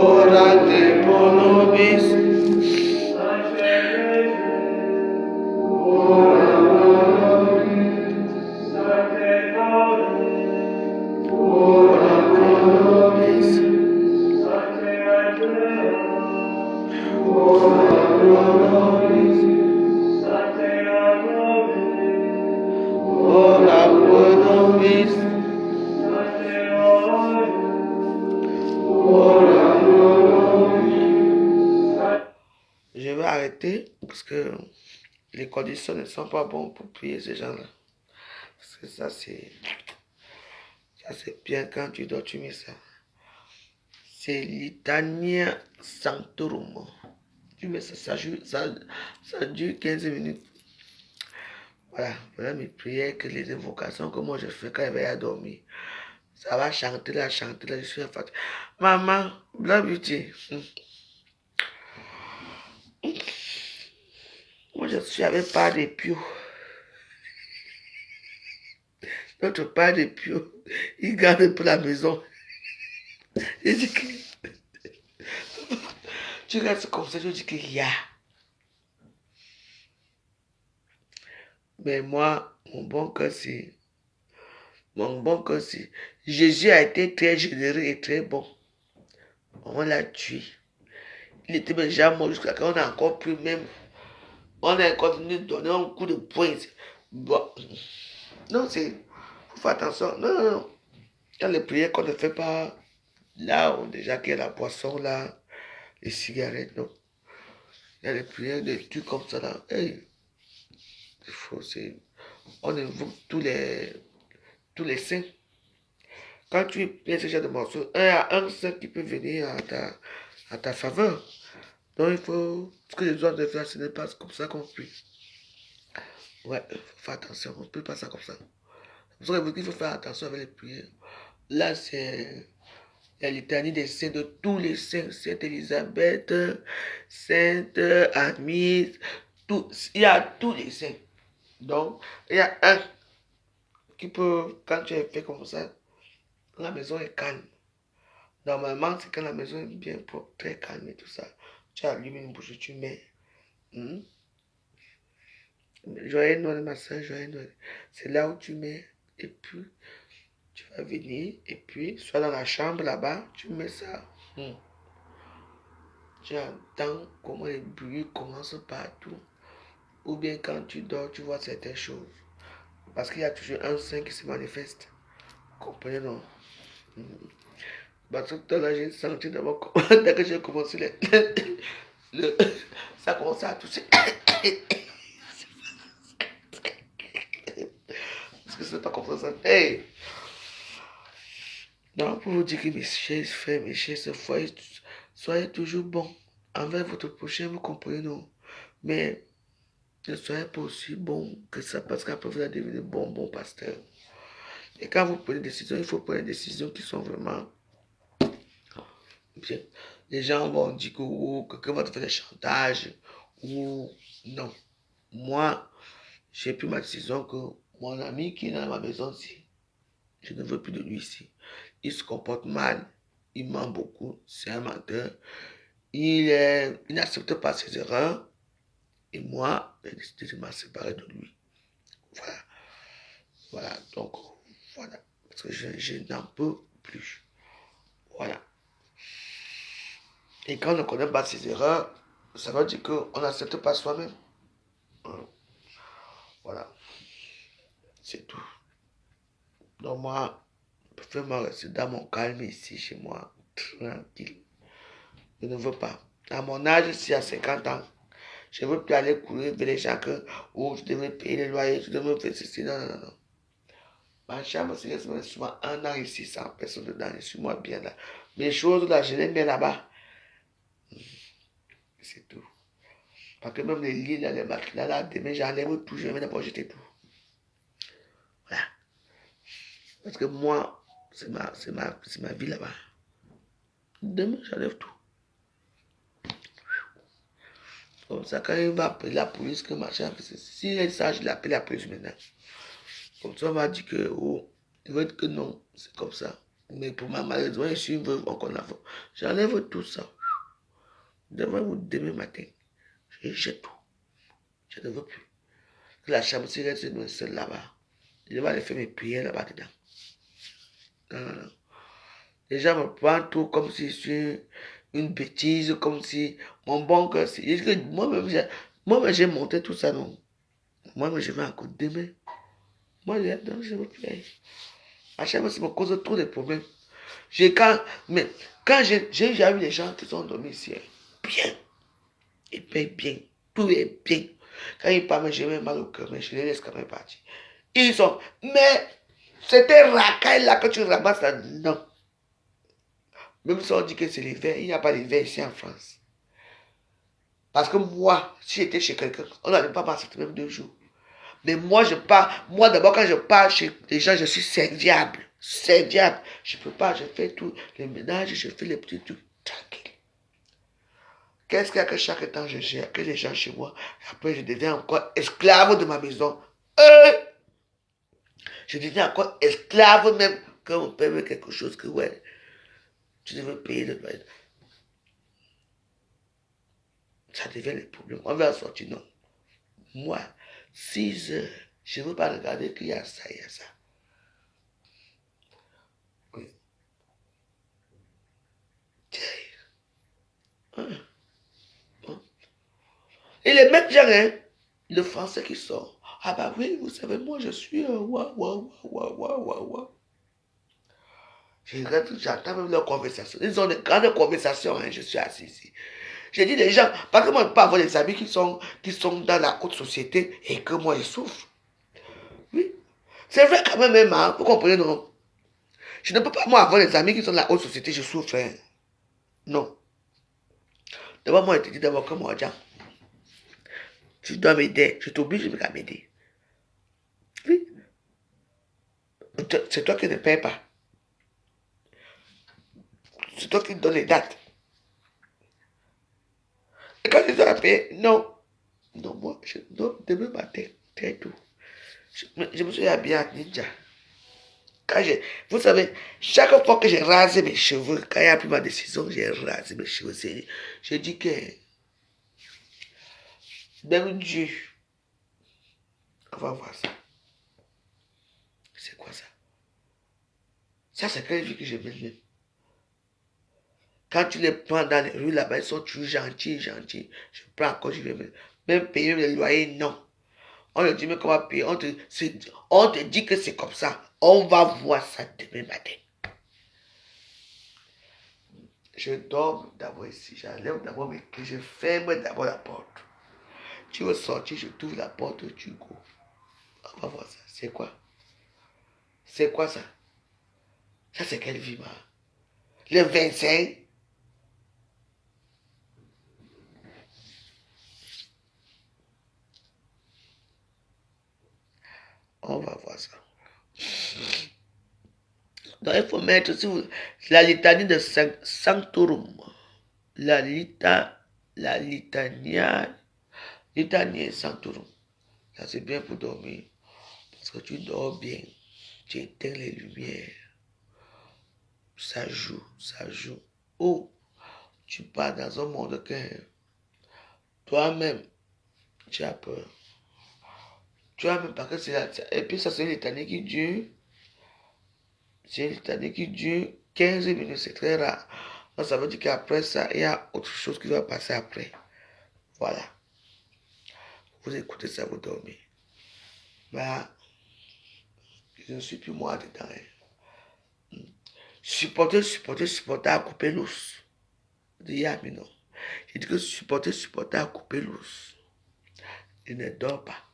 Orate pro nobis. Ora pro nobis. Ora pro nobis. Ora pro nobis. Ora pro nobis. Ora pro nobis. Je vais arrêter parce que les conditions ne sont pas bonnes pour prier ces gens-là. Parce que ça c'est bien quand tu dois tu mets ça. C'est Litania Sanctorum. Tu mets ça, ça dure 15 minutes. Voilà mes prières, que les invocations que moi je fais quand je vais à dormir. Ça va chanter là, je suis fatigué. Maman, Blanc Beauty. Moi je suis avec pas de pieux. Notre père de pieux, il garde pour la maison. Il dit que tu restes comme ça, je dis qu'il y a. Mais moi, mon bon cœur, c'est. Jésus a été très généreux et très bon. On l'a tué. Il était déjà mort jusqu'à quand on a encore pris même. On a encore venu donner un coup de poing. Bon. Non, c'est. Faut faire attention. Non. Il y a les prières qu'on ne fait pas là, déjà qu'il y a la boisson là, les cigarettes, non. Il y a les prières de trucs comme ça là. Hey. Il faut, c'est. On invoque tous les saints. Quand tu es ce genre de morceau, il y a un saint qui peut venir à ta faveur. Donc il faut. Ce que je dois de faire, ce n'est pas comme ça qu'on prie. Ouais, il faut faire attention. On ne peut pas ça comme ça. C'est pour ça qu'il faut faire attention avec les prières. Là, c'est la litanie des saints, de tous les saints. Sainte Élisabeth, Sainte Amise, il y a tous les saints. Donc, il y a un qui peut, quand tu es fait comme ça, la maison est calme. Normalement, c'est quand la maison est bien propre, très calme et tout ça. Tu allumes une bougie, tu mets. Joyeux Noël, ma soeur, joyeux Noël. C'est là où tu mets. Et puis, tu vas venir. Et puis, soit dans la chambre là-bas, tu mets ça. Tu entends comment les bruits commencent partout. Ou bien quand tu dors, tu vois certaines choses. Parce qu'il y a toujours un saint qui se manifeste. Comprenez, non? Parce que tout à l'heure, j'ai senti d'abord, dès que j'ai commencé, ça commençait à tousser. Parce que c'est pas comme ça. Hey! Donc, pour vous dire que mes chers frères, mes chers frères, soyez toujours bons. envers votre prochain, vous comprenez, non? Mais ne soyez pas aussi bon que ça, parce qu'après vous allez devenir bon pasteur. Et quand vous prenez des décisions, il faut prendre des décisions qui sont vraiment bien. Les gens vont dire que oh, quelqu'un va te faire des chantages, ou non. Moi, j'ai pris ma décision que mon ami qui est dans ma maison ici, je ne veux plus de lui ici. Il se comporte mal, il ment beaucoup, c'est un menteur. Il n'accepte pas ses erreurs. Et moi, j'ai décidé de m'en séparer de lui. Voilà. Voilà. Donc, voilà. Parce que je n'en peux plus. Voilà. Et quand on ne connaît pas ses erreurs, ça veut dire qu'on n'accepte pas soi-même. Voilà. C'est tout. Donc, moi, je préfère me rester dans mon calme ici, chez moi, tranquille. Je ne veux pas. À mon âge, ici, à 50 ans, je ne veux plus aller courir vers les gens que, oh, je devrais payer les loyers, je devrais faire ceci. Non, non, non, non. Ma chambre, c'est souvent un an ici, sans personne dedans, je suis moi bien là. Mes choses là, je les mets là-bas. C'est tout. Parce que même les lits, là, les matelas là, demain, j'enlève tout, je vais d'abord jeter tout. Voilà. Parce que moi, c'est ma vie là-bas. Demain, j'enlève tout. Comme ça, quand il va appeler la police, que machin, si il est sage, il appelle la police maintenant. Comme ça, on va dire que, oh, il va dire que non, c'est comme ça. Mais pour ma malheureusement, je suis une veuve encore là. J'enlève tout ça. Demain matin, je jette tout. Je ne veux plus. Que la chambre reste une seule là-bas. Je vais aller faire mes prières là-bas dedans. Non, non, non. Les gens me prennent tout comme si c'est une bêtise, comme si mon bon cœur, moi-même, j'ai monté tout ça, non. Moi-même, je vais encore demain. Moi, je veux plus. À chaque fois, ça me cause trop de problèmes. Mais quand j'ai déjà vu les gens qui sont dormis ici, bien, ils payent bien, tout est bien. Quand ils parlent, j'ai même mal au cœur, mais je les laisse quand même partir. Ils sont, mais c'était racaille là que tu ramasses là, non. Même si on dit que c'est l'hiver, il n'y a pas d'hiver ici en France. Parce que moi, si j'étais chez quelqu'un, on n'allait pas passer même 2 jours. Mais moi, je pars. Moi, d'abord, quand je pars chez les gens, je suis serviable. Serviable. Je ne peux pas, je fais tout. Les ménages, je fais les petits trucs. Tranquille. Qu'est-ce qu'il y a que chaque temps je gère, que les gens chez moi, après je deviens encore esclave de ma maison. Je deviens encore esclave même quand on paye quelque chose que, ouais, tu devais payer le loyer. Ça devient le problème. On va sortir, non. Moi, 6 heures, je ne veux pas regarder qu'il y a ça, il y a ça. Oui. Et les mêmes gens, hein, le français qui sort. Ah bah oui, vous savez, moi je suis wa. J'entends même leurs conversations. Ils ont des grandes conversations, hein, je suis assis ici. J'ai dit les gens, parce que moi je peux pas avoir des amis qui sont dans la haute société et que moi je souffre. Oui. C'est vrai quand même, hein, vous comprenez, non? Je ne peux pas moi avoir des amis qui sont dans la haute société, je souffre. Hein. Non. D'abord, moi je te dis d'abord que moi, Jean, tu dois m'aider, je t'oblige à m'aider. Oui. C'est toi qui ne payes pas. C'est toi qui donnes les dates. Et quand tu dois payer, non. Non, moi, demain matin, c'est tout. Je me suis habillé en ninja. Vous savez, chaque fois que j'ai rasé mes cheveux, quand il a pris ma décision, j'ai rasé mes cheveux. Je dis que même Dieu, on va voir ça. C'est quoi ça? Ça, c'est quelle vie que je mène. Quand tu les prends dans les rues là-bas, ils sont toujours gentils. Je prends encore, je vais même payer les loyers, non. On te dit, mais comment payer? On te dit que c'est comme ça. On va voir ça demain matin. Je dors d'abord ici. J'enlève d'abord mes clés. Je ferme d'abord la porte. Tu veux sortir, je t'ouvre la porte, tu go. On va voir ça. C'est quoi? C'est quoi ça? Ça, c'est quelle vie, ma? Le 25? On va voir ça. Donc, il faut mettre si vous, la litanie de Sanctorum. Litania Sanctorum. Ça, c'est bien pour dormir. Parce que tu dors bien. Tu éteins les lumières. Ça joue, ça joue. Oh, tu pars dans un monde que toi-même, tu as peur. Tu as même parce que c'est là. Et puis ça, c'est une litanie qui dure. C'est une litanie qui dure 15 minutes. C'est très rare. Donc ça veut dire qu'après ça, il y a autre chose qui va passer après. Voilà. Vous écoutez ça, vous dormez. Bah, je ne suis plus moi dedans. Supporter à couper l'os. Je dis, mais non. Il dit que supporter à couper l'os. Je ne dors pas.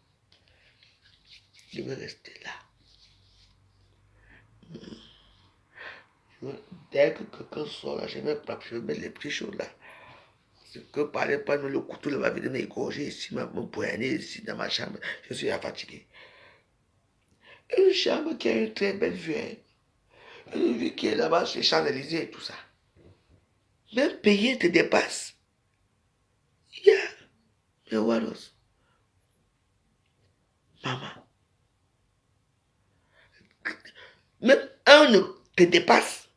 Je vais rester là. Dès que quelqu'un sort là, je vais mettre les petites choses là. C'est que parler pas le couteau là va venir m'égorger ici, me poigner ici dans ma chambre. Je suis fatigué. Une chambre qui a une très belle vue. Hein. Une vue qui est là-bas chez Champs-Élysées et tout ça. Même payer te dépasse. Yeah. Mais what else? Maman. Même un ne te dépasse.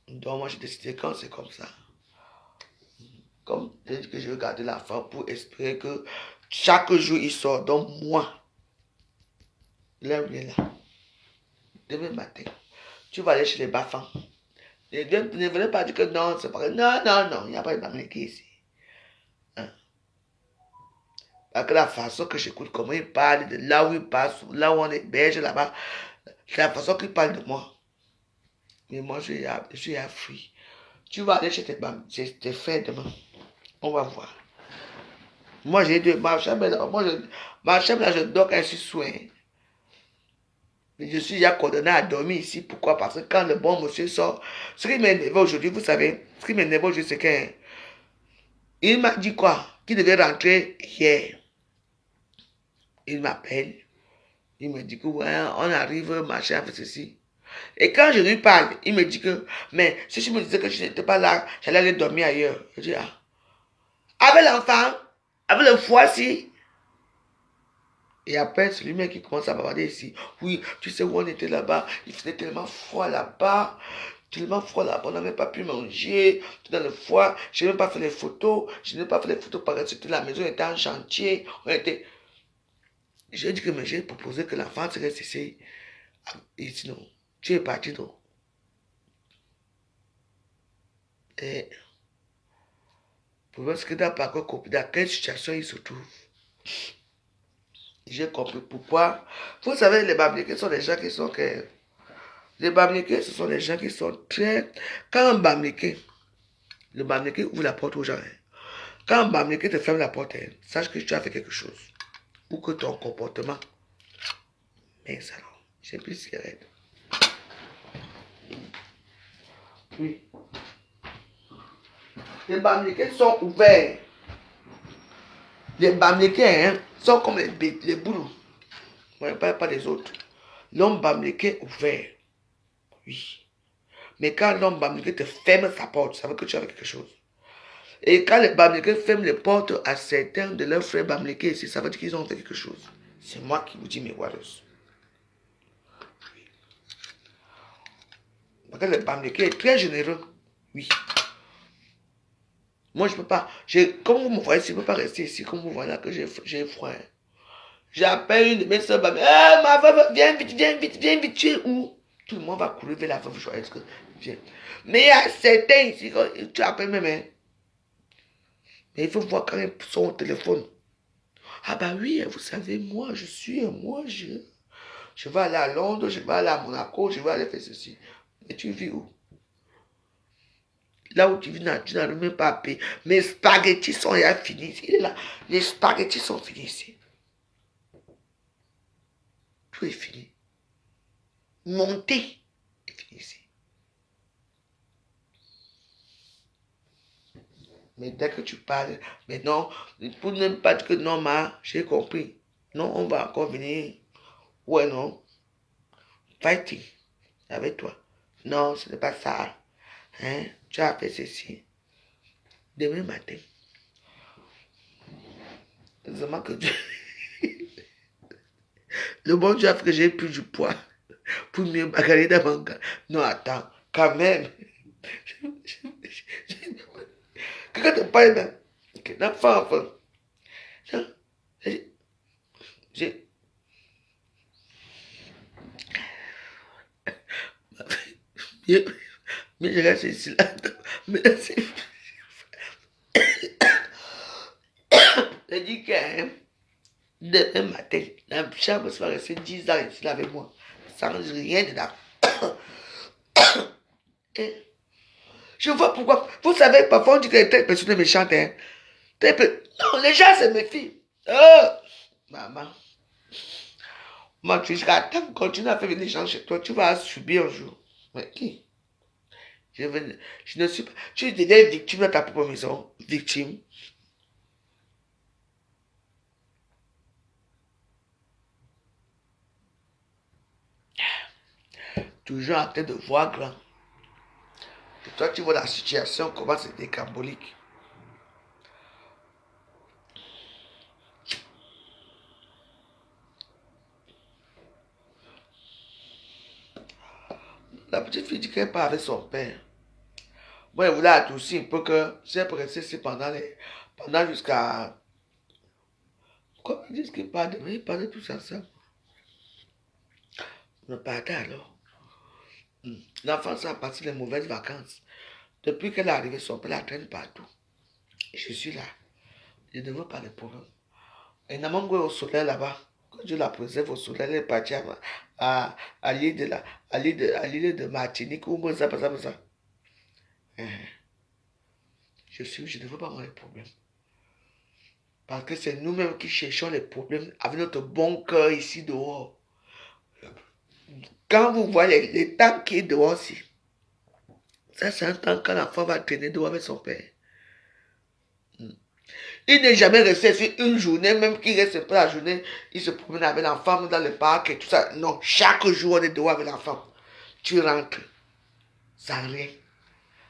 Donc moi j'ai décidé quand c'est comme ça. Comme j'ai dit que je veux garder la femme pour espérer que chaque jour il sort. Donc moi, là, demain matin, tu vas aller chez les bafans. Ne venez pas dire que non, c'est pas. Non, non, non, il n'y a pas de bamléqué ici. Hein? Parce que la façon que j'écoute, comment il parle, de là où il passe, là où on est belge là-bas, c'est la façon qu'il parle de moi. Mais moi, je suis à free. Tu vas aller chez tes frères demain. On va voir. Moi, j'ai deux. Ma chambre, là, je dors quand je suis soin. Mais je suis déjà condamné à dormir ici. Pourquoi? Parce que quand le bon monsieur sort, ce qui m'énerve aujourd'hui, vous savez, ce qui m'énerve aujourd'hui, c'est qu'il m'a dit quoi? Qu'il devait rentrer hier. Il m'appelle. Il me dit que, ouais, on arrive, machin, fait ceci. Et quand je lui parle, il me dit que, mais si je me disais que je n'étais pas là, j'allais aller dormir ailleurs. Je dis, ah. Avec l'enfant, avec le foie, si. Et après, c'est lui-même qui commence à bavarder ici. Oui, tu sais où on était là-bas, il faisait tellement froid là-bas. Tellement froid là-bas, on n'a même pas pu manger. Tout dans le foie, je n'ai même pas fait les photos. Je n'ai pas fait les photos parce que la maison était en chantier. On était... J'ai dit que j'ai proposé que l'enfant se reste ici. Il dit non, tu es parti non. Et pour voir ce que dans par contre, dans quelle situation il se trouve. J'ai compris pourquoi. Vous savez, les Bamlékés sont des gens qui sont que. Les Bamlékés, ce sont des gens qui sont très. Quand un Bamléké, le Bamléké ouvre la porte aux gens. Quand un Bamléké te ferme la porte, sache que tu as fait quelque chose. Ou que ton comportement. Mais ça, non. J'ai plus de cigarette. Oui. Les Bamlékés sont ouverts. Les Bamlékés sont comme les boulous. On ne parle pas des autres. L'homme Bamléké ouvert. Oui. Mais quand l'homme Bamléké te ferme sa porte, ça veut que tu as fait quelque chose. Et quand les Bamlékés ferment les portes à certains de leurs frères Bamlékés ici, ça veut dire qu'ils ont fait quelque chose. C'est moi qui vous dis mes Waros. Parce que le Bamléké est très généreux. Oui. Moi, je ne peux pas. Comme vous me voyez ici, je ne peux pas rester ici. Comme vous voyez là que j'ai froid. J'appelle une de mes soeurs. Ma veuve, viens vite, viens vite, viens vite. Tu es où? Tout le monde va courir vers la veuve joyeuse. Viens. Mais il y a certains ici, tu appelles même. Hein. Mais il faut voir quand ils sont au téléphone. Ah bah oui, vous savez, moi, je vais aller à Londres, je vais aller à Monaco, je vais aller faire ceci. Et tu vis où? Là où tu vis, tu n'as même pas payer. Mes spaghettis sont déjà finis. Il est là. Les spaghettis sont finis ici. Tout est fini. Monter est fini ici. Mais dès que tu parles, mais non, pour ne pas dire que non, j'ai compris. Non, on va encore venir. Ouais, non. Fighting avec toi. Non, ce n'est pas ça. Hein? Tu as fait ceci. Demain matin. Seulement que Dieu... Le bon Dieu a fait que j'ai pris du poids pour mieux bagarrer dans mon gars. Non, attends, quand même. Quand tu parles d'un enfant, j'ai... Mais je reste ici là. Mais là, c'est... Je dis que demain matin, la chambre sera restée 10 ans ici là avec moi. Sans rien dedans. Et je vois pourquoi. Vous savez, parfois on dit que telle personne est méchante. Hein? Non, les gens se méfient. Oh, maman. Moi, tu dis, attends, continue à faire venir les gens chez toi, tu vas subir un jour. Mais qui? Je ne suis pas. Tu deviens victime dans ta propre maison. Victime. Toujours en train de voir grand. Et toi, tu vois la situation, comment c'est décambolique. La petite fille dit qu'elle part avec son père. Moi, elle voulait adoucir un peu que si elle peut rester ici pendant jusqu'à... Comment ils disent qu'ils partent demain? Ils parlent tous ensemble. On partait alors. L'enfant s'est parti les mauvaises vacances. Depuis qu'elle est arrivée, son père la traîne partout. Je suis là. Je ne veux pas de problème. Et n'a même au soleil là-bas. Quand Dieu la préserve au soleil, elle est partie à l'île de Martinique ou moi, ça. Hein. Je ne veux pas avoir de problème. Parce que c'est nous-mêmes qui cherchons les problèmes avec notre bon cœur ici dehors. Quand vous voyez les temps qui est dehors aussi, ça c'est un temps quand l'enfant va traîner dehors avec son père. Il n'est jamais resté ici une journée, même qu'il reste pas la journée, il se promène avec l'enfant dans le parc et tout ça. Non, chaque jour on est dehors avec l'enfant. Tu rentres, sans rien.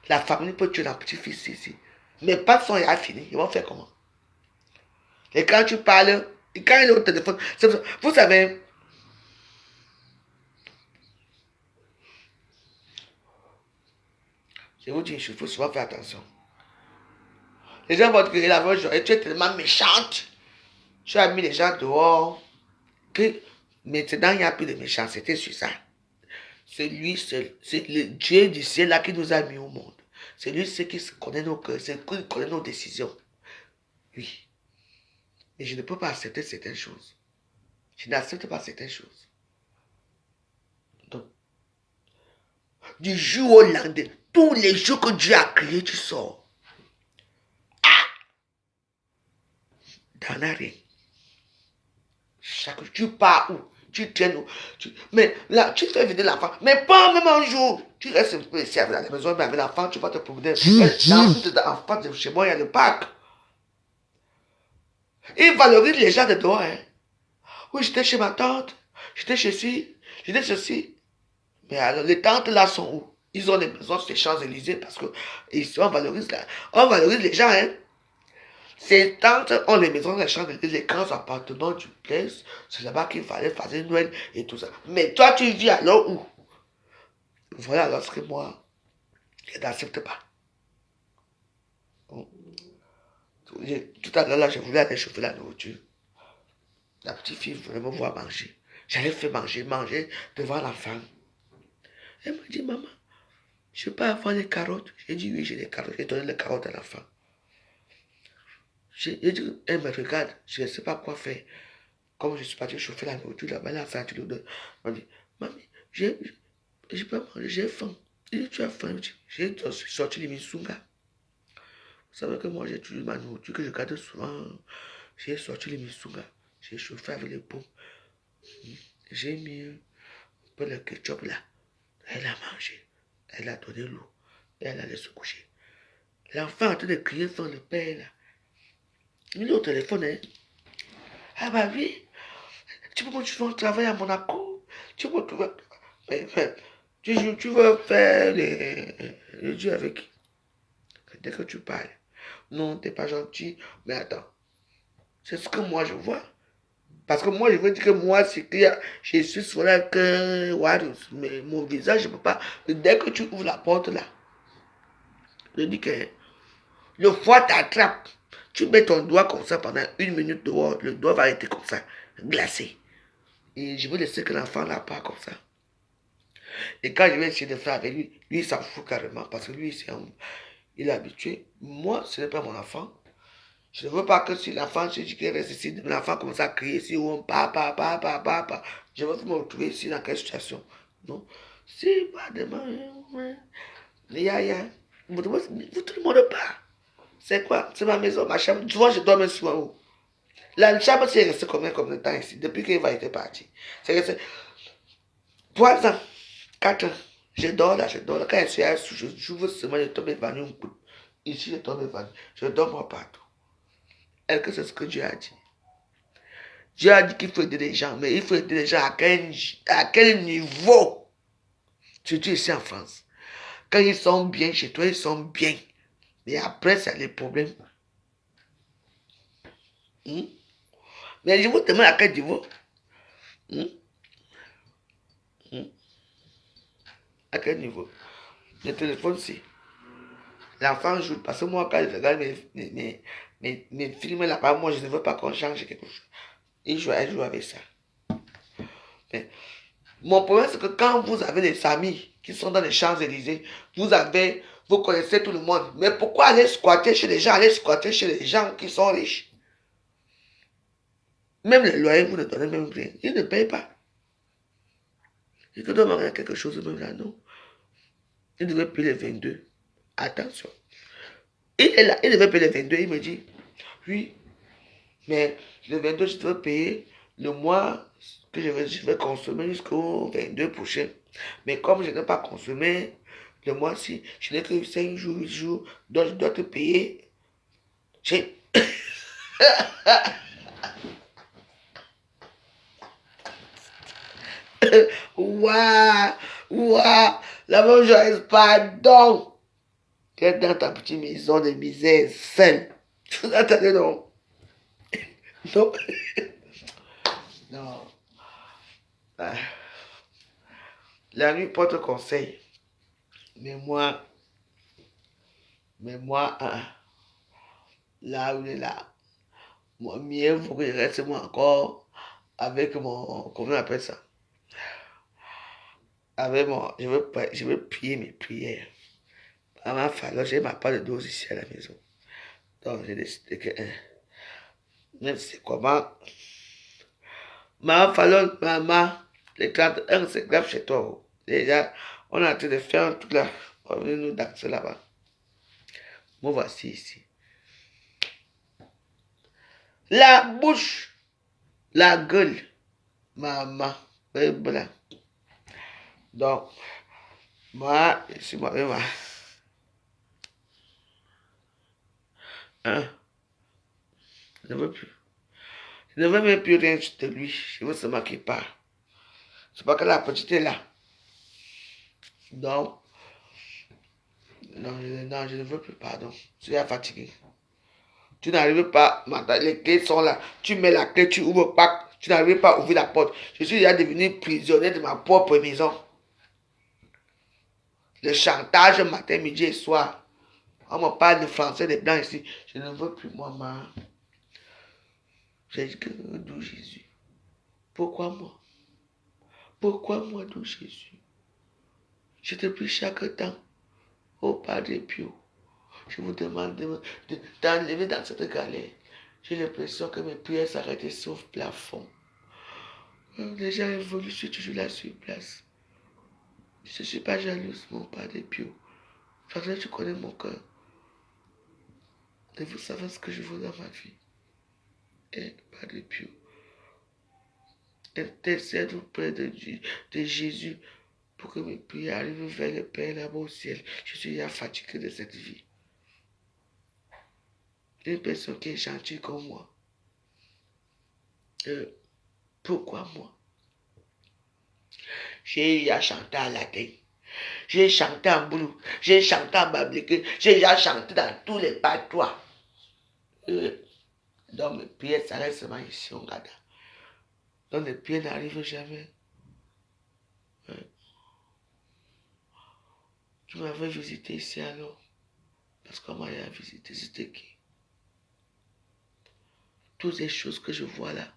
La famille peut tuer la petite-fille ici. Mais pas son il a fini. Ils vont faire comment? Et quand tu parles, et quand il est au téléphone, vous savez, je vous dis, il faut souvent faire attention. Les gens vont te crier la voix, et tu es tellement méchante. Tu as mis les gens dehors. Que maintenant, il n'y a plus de méchanceté sur ça. C'est lui seul. C'est le Dieu du ciel là qui nous a mis au monde. C'est lui seul qui connaît nos cœurs, c'est lui qui connaît nos décisions. Oui. Mais je ne peux pas accepter certaines choses. Je n'accepte pas certaines choses. Donc, du jour au lendemain, tous les jours que Dieu a créés, tu sors. Ah! T'en as rien. Chaque jour, tu pars où? Tu traînes où? Mais là, tu fais venir l'enfant. Mais pas même un jour. Tu restes un peu ici avec la maison, mais avec l'enfant, tu vas te promener. En face de chez moi, il y a le parc. Ils valorisent les gens de dehors. Hein. Oui, j'étais chez ma tante. J'étais chez ci. J'étais ceci. Mais alors, les tantes là sont où? Ils ont les maisons sur les Champs-Élysées parce que ici, on valorise les gens. Hein. Ces tantes ont les maisons des Champs-Élysées, les grands appartements du place. C'est là-bas qu'il fallait faire Noël et tout ça. Mais toi, tu vis alors où? Voilà alors ce que moi, je n'accepte pas. Bon. Tout à l'heure, là, je voulais aller chauffer la nourriture. La petite fille voulait me voir manger. J'allais faire manger devant la femme. Elle m'a dit, maman, je peux avoir des carottes. J'ai dit, oui, j'ai des carottes. J'ai donné les carottes à la femme. Elle me regarde, je ne sais pas quoi faire. Comme je suis parti chauffer la nourriture là-bas, la femme, tu le donnes. Elle m'a dit, mamie, je peux manger, j'ai faim. Et tu as faim, j'ai sorti les misunga. Vous savez que moi, j'ai toujours ma nourriture que je garde souvent. J'ai sorti les misunga. J'ai chauffé avec les pommes. J'ai mis un peu de ketchup là. Elle a mangé. Elle a donné l'eau. Et elle allait se coucher. L'enfant est en train de crier sur le père, là. Il est au téléphone, hein. Ah bah oui, tu peux continuer à travailler à Monaco. Tu peux trouver... Mais, tu veux faire les dieux avec qui? Dès que tu parles. Non, t'es pas gentil. Mais attends, c'est ce que moi je vois. Parce que moi, je veux dire que moi, c'est que je suis sur la que mais mon visage, je ne peux pas. Dès que tu ouvres la porte là, je dis que le foie t'attrape. Tu mets ton doigt comme ça pendant 1 minute dehors, le doigt va être comme ça, glacé. Et je veux laisser que l'enfant là part comme ça. Et quand je vais essayer de faire avec lui, lui il s'en fout carrément parce que lui, il est habitué. Moi, ce n'est pas mon enfant. Je ne veux pas que si l'enfant se dit qu'il reste ici, l'enfant commence à crier si on papa. Je veux me retrouver ici dans quelle situation? Non. Si, pas demain. Vous tout le monde pas. C'est quoi? C'est ma maison, ma chambre. Souvent, je dors même souvent où? La chambre, c'est resté combien de temps ici? Depuis qu'il va être parti. C'est resté 3 ans, 4 ans. Je dors là. Quand je suis assis, j'ouvre seulement, je tombe évanoui un peu. Ici, je tombe évanoui. Je dors moi partout. Est-ce que c'est ce que Dieu a dit? Dieu a dit qu'il faut aider les gens, mais il faut aider les gens à quel niveau? Surtout ici en France. Quand ils sont bien chez toi, ils sont bien. Mais après, c'est les problèmes. Mais je vous demande à quel niveau? À quel niveau? Le téléphone, c'est. L'enfant joue. Parce que moi, quand je regarde mes films là-bas, moi, je ne veux pas qu'on change quelque chose. Elle joue avec ça. Mais mon problème, c'est que quand vous avez des amis qui sont dans les Champs-Élysées, vous connaissez tout le monde. Mais pourquoi aller squatter chez les gens, aller squatter chez les gens qui sont riches? Même les loyers, vous ne donnez même rien. Ils ne payent pas. Il te donne quelque chose même là, non? Il devait payer les 22. Attention. Il est là, il devait payer les 22. Il me dit, oui, mais le 22, je devais payer le mois que je vais consommer jusqu'au 22 prochain. Mais comme je n'ai pas consommé le mois-ci, je n'ai que 5 jours, 8 jours, donc je dois te payer. Ouah, ouah, la même joyeuse, pardon. Tu es dans ta petite maison de misère, seule. Vous attendez, non? Non. Non. Ah. La nuit porte conseil. Mais moi, là où il est là, moi, mieux faut que je reste moi encore avec mon, comment on appelle ça? Avec mon, je veux prier mes prières. À ma falloir, j'ai ma part de dose ici à la maison. Donc, j'ai décidé que, même si c'est comment, ma falloir, maman, les 31, c'est grave chez toi. Oh. Déjà, on est en train de faire un truc là. On va venir nous danser là-bas. Moi, voici ici. La bouche, la gueule, maman, blanc. Donc, moi, je suis moi-même. Hein? Je ne veux plus. Je ne veux même plus rien de lui. Je veux seulement qu'il part. C'est pas que la petite est là. Donc, non, je ne veux plus, pardon. Je suis fatigué. Tu n'arrives pas, les clés sont là. Tu mets la clé, tu ouvres pas. Tu n'arrives pas à ouvrir la porte. Je suis déjà devenu prisonnier de ma propre maison. Le chantage matin, midi et soir. On me parle de français, des blancs ici. Je ne veux plus, moi, ma. J'ai dit que d'où Jésus. Pourquoi moi? Pourquoi moi, d'où Jésus? Je te prie chaque temps, ô Padre Pio, je vous demande d'enlever dans cette galère. J'ai l'impression que mes prières s'arrêtent sauf plafond. Les gens évoluent, je suis toujours là sur place. Je ne suis pas jalouse, mon Padre Pio. Parce que tu connais mon cœur. Et vous savez ce que je veux dans ma vie. Et Padre Pio, intercède auprès de Jésus pour que mes prières arrivent vers le Père là-bas au ciel. Je suis déjà fatigué de cette vie. Une personne qui est gentille comme moi. Pourquoi moi? J'ai eu à chanter à latin. J'ai chanté en boulot. J'ai chanté en bablique. J'ai déjà chanté dans tous les patois. Donc mes pieds s'arrêtent seulement ici, on regarde. Donc les pieds n'arrivent jamais. Tu m'avais visité ici alors. Parce qu'on m'a visité, c'était qui? Toutes les choses que je vois là,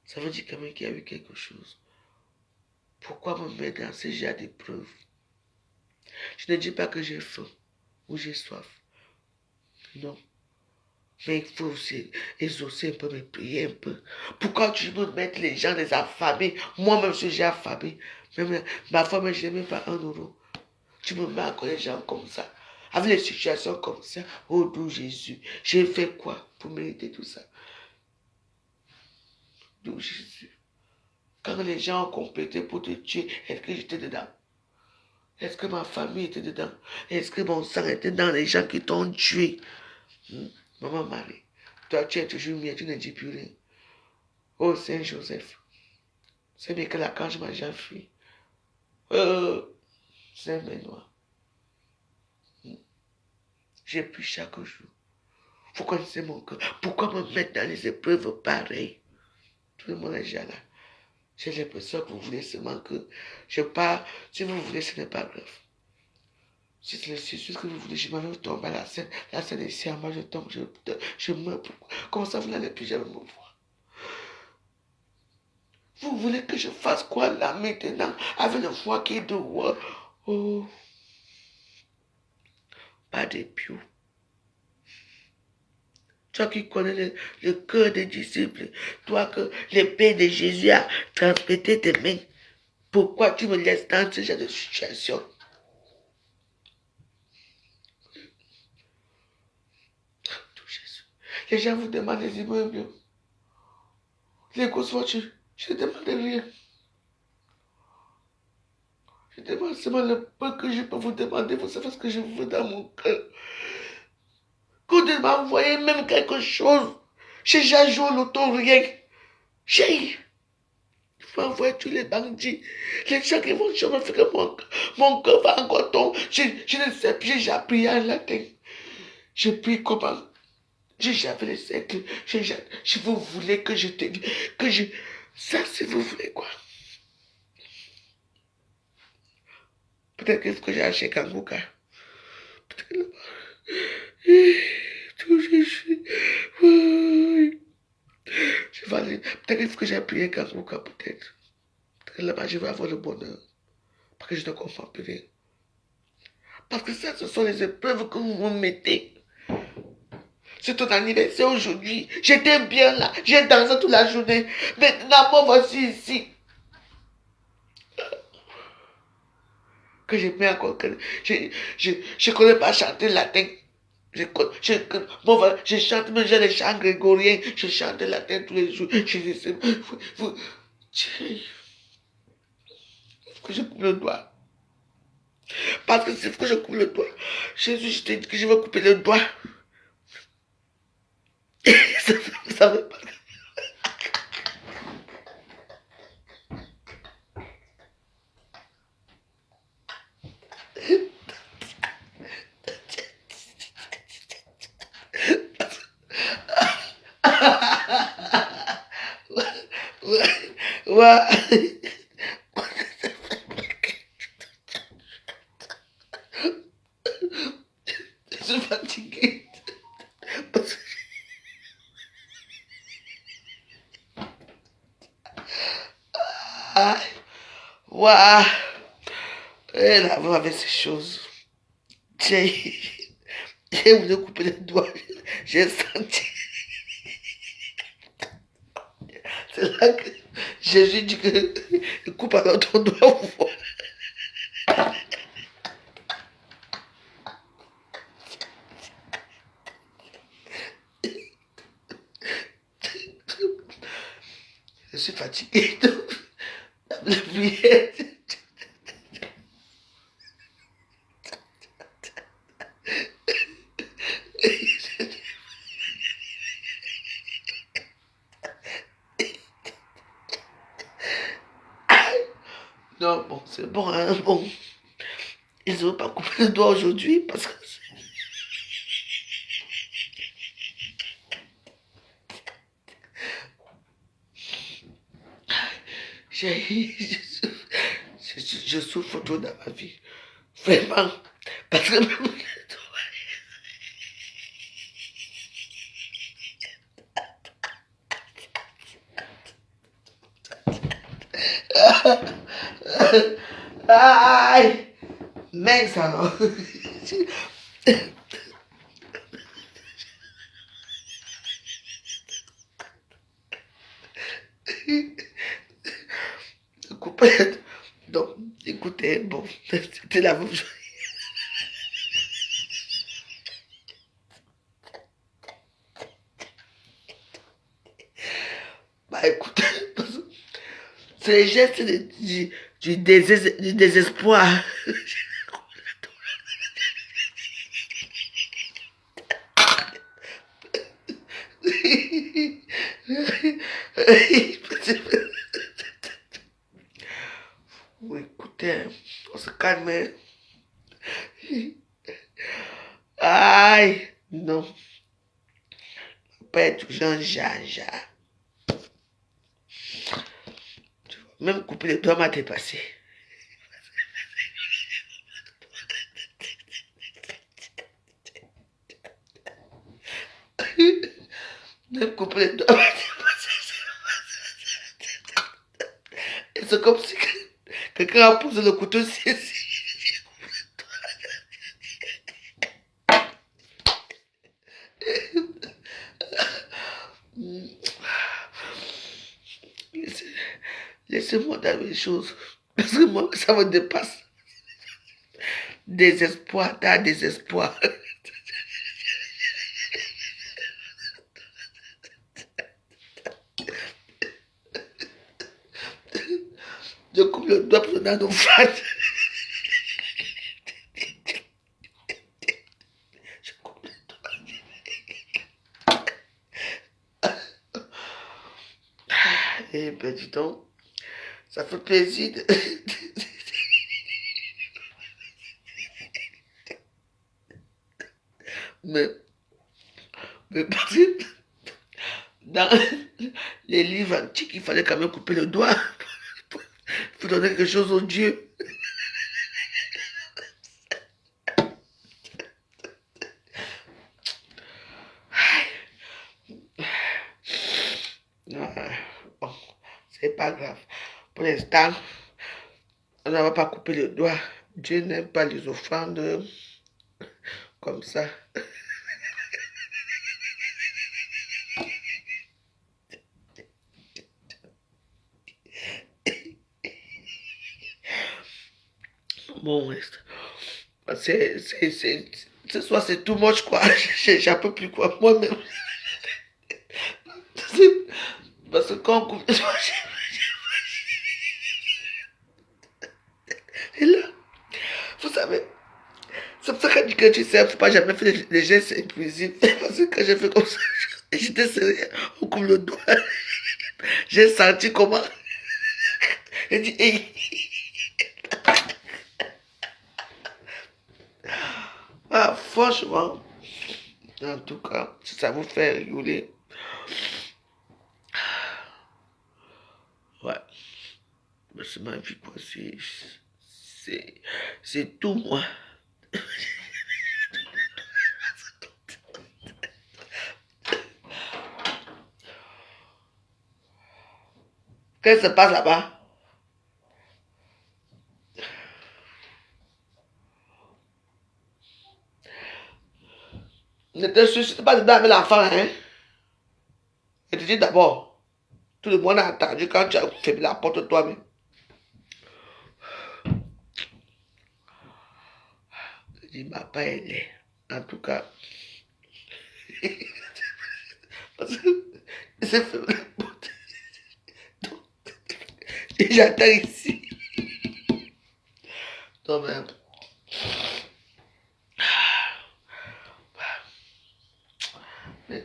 ça veut dire quand même qu'il y a eu quelque chose. Pourquoi me mettre dans ce genre d'épreuve? Je ne dis pas que j'ai faim ou j'ai soif. Non. Mais il faut aussi exaucer un peu mes prières un peu. Pourquoi tu veux mettre les gens des affamés? Moi-même, je suis affamé. Même ma femme, je n'ai même pas 1 euro. Tu me mets encore les gens comme ça. Avec les situations comme ça. Oh, d'où Jésus. J'ai fait quoi pour mériter tout ça? D'où Jésus. Quand les gens ont complété pour te tuer, est-ce que j'étais dedans? Est-ce que ma famille était dedans? Est-ce que mon sang était dans les gens qui t'ont tué? Maman Marie, toi tu es toujours mieux, tu ne dis plus rien. Oh Saint Joseph, c'est bien que là quand je m'en j'ai fui. Saint Benoît, j'ai pris chaque jour. Vous connaissez mon cœur. Pourquoi me mettre dans les épreuves pareilles? Tout le monde est déjà là. J'ai l'impression que vous voulez seulement que je pars. Si vous voulez, ce n'est pas grave. Si c'est ce que vous voulez, je m'en vais tomber à la scène. La scène est ici en bas, je tombe, je meurs. Comment ça, vous n'allez plus jamais me voir? Vous voulez que je fasse quoi là maintenant avec le foie qui est dehors? Oh, pas de piou. Toi qui connais le cœur des disciples, toi que l'épée de Jésus a transmetté tes mains, pourquoi tu me laisses dans ce genre de situation? Tout Jésus. Les gens vous demandent des immeubles. Les grosses voitures, je ne demande rien. Je demande seulement le peu que je peux vous demander. Vous savez ce que je veux dans mon cœur. Que de m'envoyer même quelque chose. J'ai déjà joué au loto, rien. J'ai. Il faut envoyer tous les bandits. Les gens qui vont sur me faire que mon cœur va encore tomber. Je ne sais plus, j'ai déjà prié en latin. Je prie comment? J'avais les siècles. Si vous voulez que je te dise, que je. Ça, si vous voulez quoi? Peut-être qu'il faut que j'ai acheté Kangouka. Peut-être que tout Jésus. Oui. Je vais aller. Peut-être qu'il faut que j'ai prié Kangouka, peut-être. Peut-être que là-bas, je vais avoir le bonheur. Parce que je ne comprends plus rien. Parce que ça, ce sont les épreuves que vous me mettez. C'est ton anniversaire aujourd'hui. J'étais bien là. J'ai dansé toute la journée. Maintenant, moi, voici ici. Que je mets encore. Je connais pas chanter latin. Je chante, mais j'ai les chants grégoriens. Je chante latin tous les jours. Il faut que je coupe le doigt. Parce que s'il faut que je coupe le doigt. Jésus, je t'ai dit que je vais couper le doigt. Ça veut pas. Ouais. Je suis fatigué. Ah, ouais. Et là, vous avez ces choses. J'ai voulu couper les doigts. J'ai senti. C'est là que Jésus dit que coupe alors ton doigt. Je suis fatigué. La prière. C'est bon, hein, bon. Ils ne veulent pas couper le doigt aujourd'hui parce que j'ai- je souffre trop dans ma vie. Vraiment. Parce que même aïe! Mince alors. Couper. Donc, écoutez, bon, c'était la même chose. Bah écoutez, c'est les gestes du désespoir. Oui, écoutez, on se calme. Aïe, non, pas être Jean-Jean. Même couper les doigts m'a dépassé. Même couper les doigts m'a dépassé. Et c'est comme si quelqu'un a posé le couteau ici. Laissez-moi dans mes choses. Parce que moi, ça me dépasse. Désespoir, t'as désespoir. Je coupe le doigt pour donner à nos fans. Je coupe le doigt. Eh ben, dis donc, ça fait plaisir. Mais, mais parce que dans les livres antiques, il fallait quand même couper le doigt pour donner quelque chose au Dieu. Ah, bon, c'est pas grave. Pour l'instant, on ne va pas couper le doigt. Dieu n'aime pas les offrandes comme ça. Bon, ce soir c'est tout moche quoi. J'en peux plus quoi. Moi-même. Parce que quand on coupe le doigt, et là, vous savez, c'est pour ça qu'on dit que tu sais, faut pas jamais faire les gestes impulsifs. Parce que quand j'ai fait comme ça, j'étais sérieux, on coupe le doigt. J'ai senti comment. J'ai dit, hey. Ah, franchement, en tout cas, si ça vous fait rigoler, ouais, mais c'est ma vie, quoi. C'est tout, moi. Qu'est-ce qui se passe là-bas? Ne te suscite pas dedans avec l'enfant, hein? Je te dis d'abord, tout le monde a entendu quand tu as fermé la porte toi-même. Je dis, ma part, elle est. En tout cas, parce que j'ai fermé la porte. Et j'attends ici. Toi-même. Mais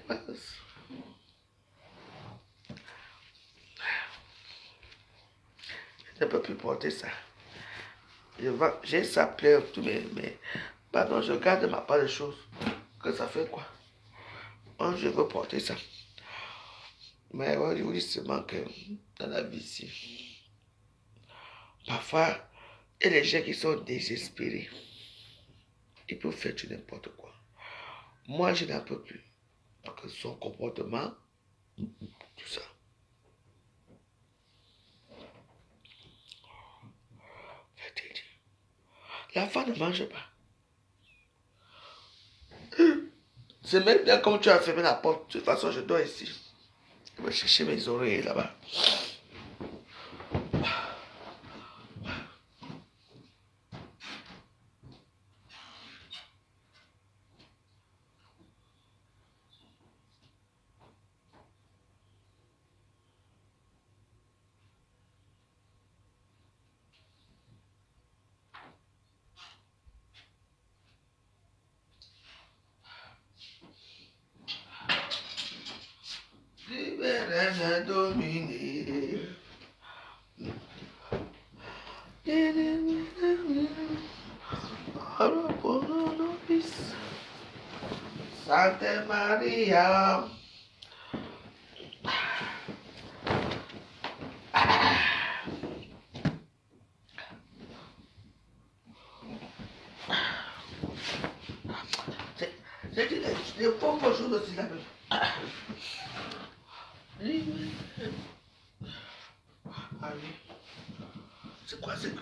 je ne peux plus porter ça. J'ai ça plein, tout, mais pardon, je garde ma part de choses. Que ça fait quoi? Je veux porter ça. Mais ouais, je vous dis seulement que dans la vie ici, parfois, il y a des gens qui sont désespérés. Ils peuvent faire tout n'importe quoi. Moi, je n'en peux plus. Parce que son comportement, tout ça. L'enfant ne mange pas. C'est même bien comme tu as fermé la porte. De toute façon, je dors ici. Je vais chercher mes oreilles là-bas. Libérez-moi dominer. Santa Maria. C'est les pauvres choses aussi là même. Ah oui. C'est quoi c'est que...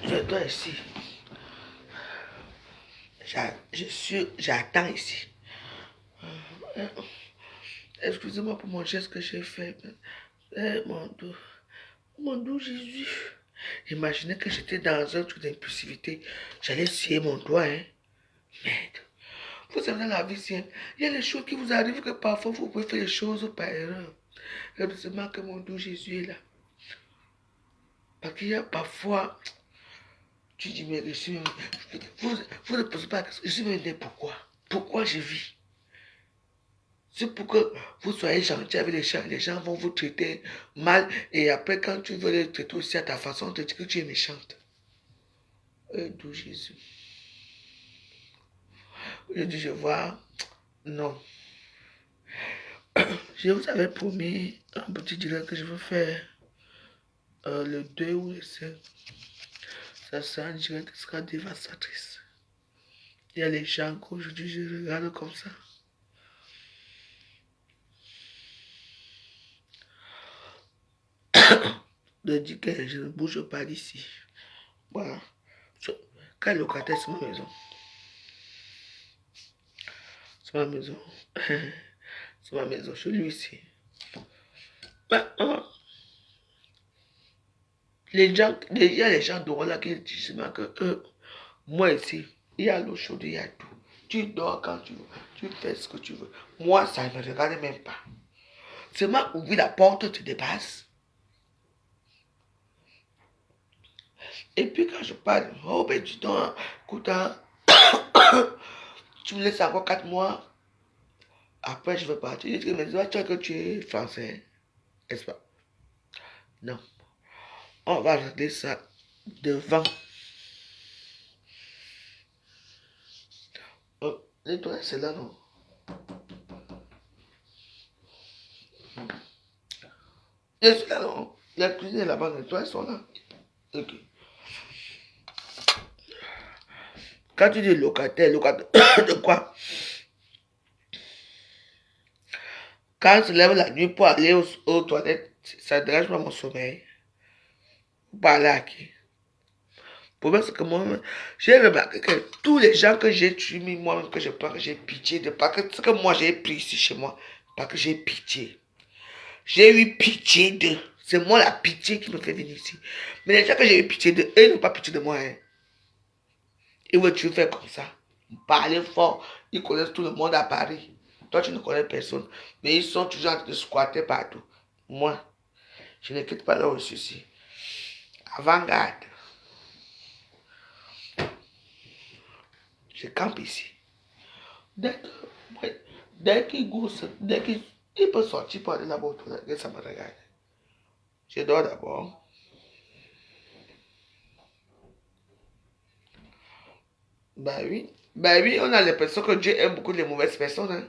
Je dois ici. J'attends ici. Excusez-moi pour mon geste que j'ai fait. Mon doux Jésus. Imaginez que j'étais dans un truc d'impulsivité. J'allais scier mon doigt, hein. Merde. Vous savez, dans la vie, il y a des choses qui vous arrivent que parfois vous pouvez faire les choses par erreur. Heureusement que mon doux Jésus est là. Parce qu'il y a parfois, tu dis, mais je suis... Vous ne posez pas la question, je suis venu pourquoi? Pourquoi je vis? C'est pour que vous soyez gentil avec les gens vont vous traiter mal et après quand tu veux les traiter aussi à ta façon, on te dit que tu es méchante. D'où Jésus. Je dis, je vois, non. Je vous avais promis un petit direct que je veux faire le 2 ou le 5. Ça sera un direct qui sera dévastatrice. Il y a les gens qu'aujourd'hui je regarde comme ça. De dire que je ne bouge pas d'ici. Voilà. Quel locataire, c'est ma maison. C'est ma maison. C'est ma maison. Je suis lui ici. Il y a les gens de là qui disent que moi ici, il y a l'eau chaude, il y a tout. Tu dors quand tu veux, tu fais ce que tu veux. Moi, ça ne me regarde même pas. Seulement ouvrir la porte, tu dépasses. Et puis quand je parle, oh ben dis donc, écoute, hein, tu me laisses encore 4 mois. Après, je vais partir. Je dis, mais dis-moi que tu es français, n'est-ce pas? Non. On va régler ça devant. Les toilettes, c'est là, non? Je suis là, non? La cuisine est là-bas, les toilettes sont là. Ok. Quand tu dis locataire de quoi? Quand je lève la nuit pour aller aux toilettes, ça ne dérange pas mon sommeil. Vous parlez à qui? Le problème, c'est que moi-même, j'ai remarqué que tous les gens que j'ai tués, moi-même, que je prends, que j'ai pitié de pas que ce que moi j'ai pris ici chez moi, pas que j'ai pitié. J'ai eu pitié d'eux. C'est moi la pitié qui me fait venir ici. Mais les gens que j'ai eu pitié d'eux, eux n'ont pas pitié de moi. Hein. Ils veulent toujours faire comme ça. parler fort. Ils connaissent tout le monde à Paris. Toi, tu ne connais personne. Mais ils sont toujours en train de squatter partout. Moi, je ne quitte pas leur souci. Avant-garde. Je campe ici. Dès que, ouais, dès qu'il gousse, dès qu'il il peut sortir pour aller là-bas, ça me regarde. Je dors d'abord. Ben oui, on a l'impression que Dieu aime beaucoup les mauvaises personnes. Hein.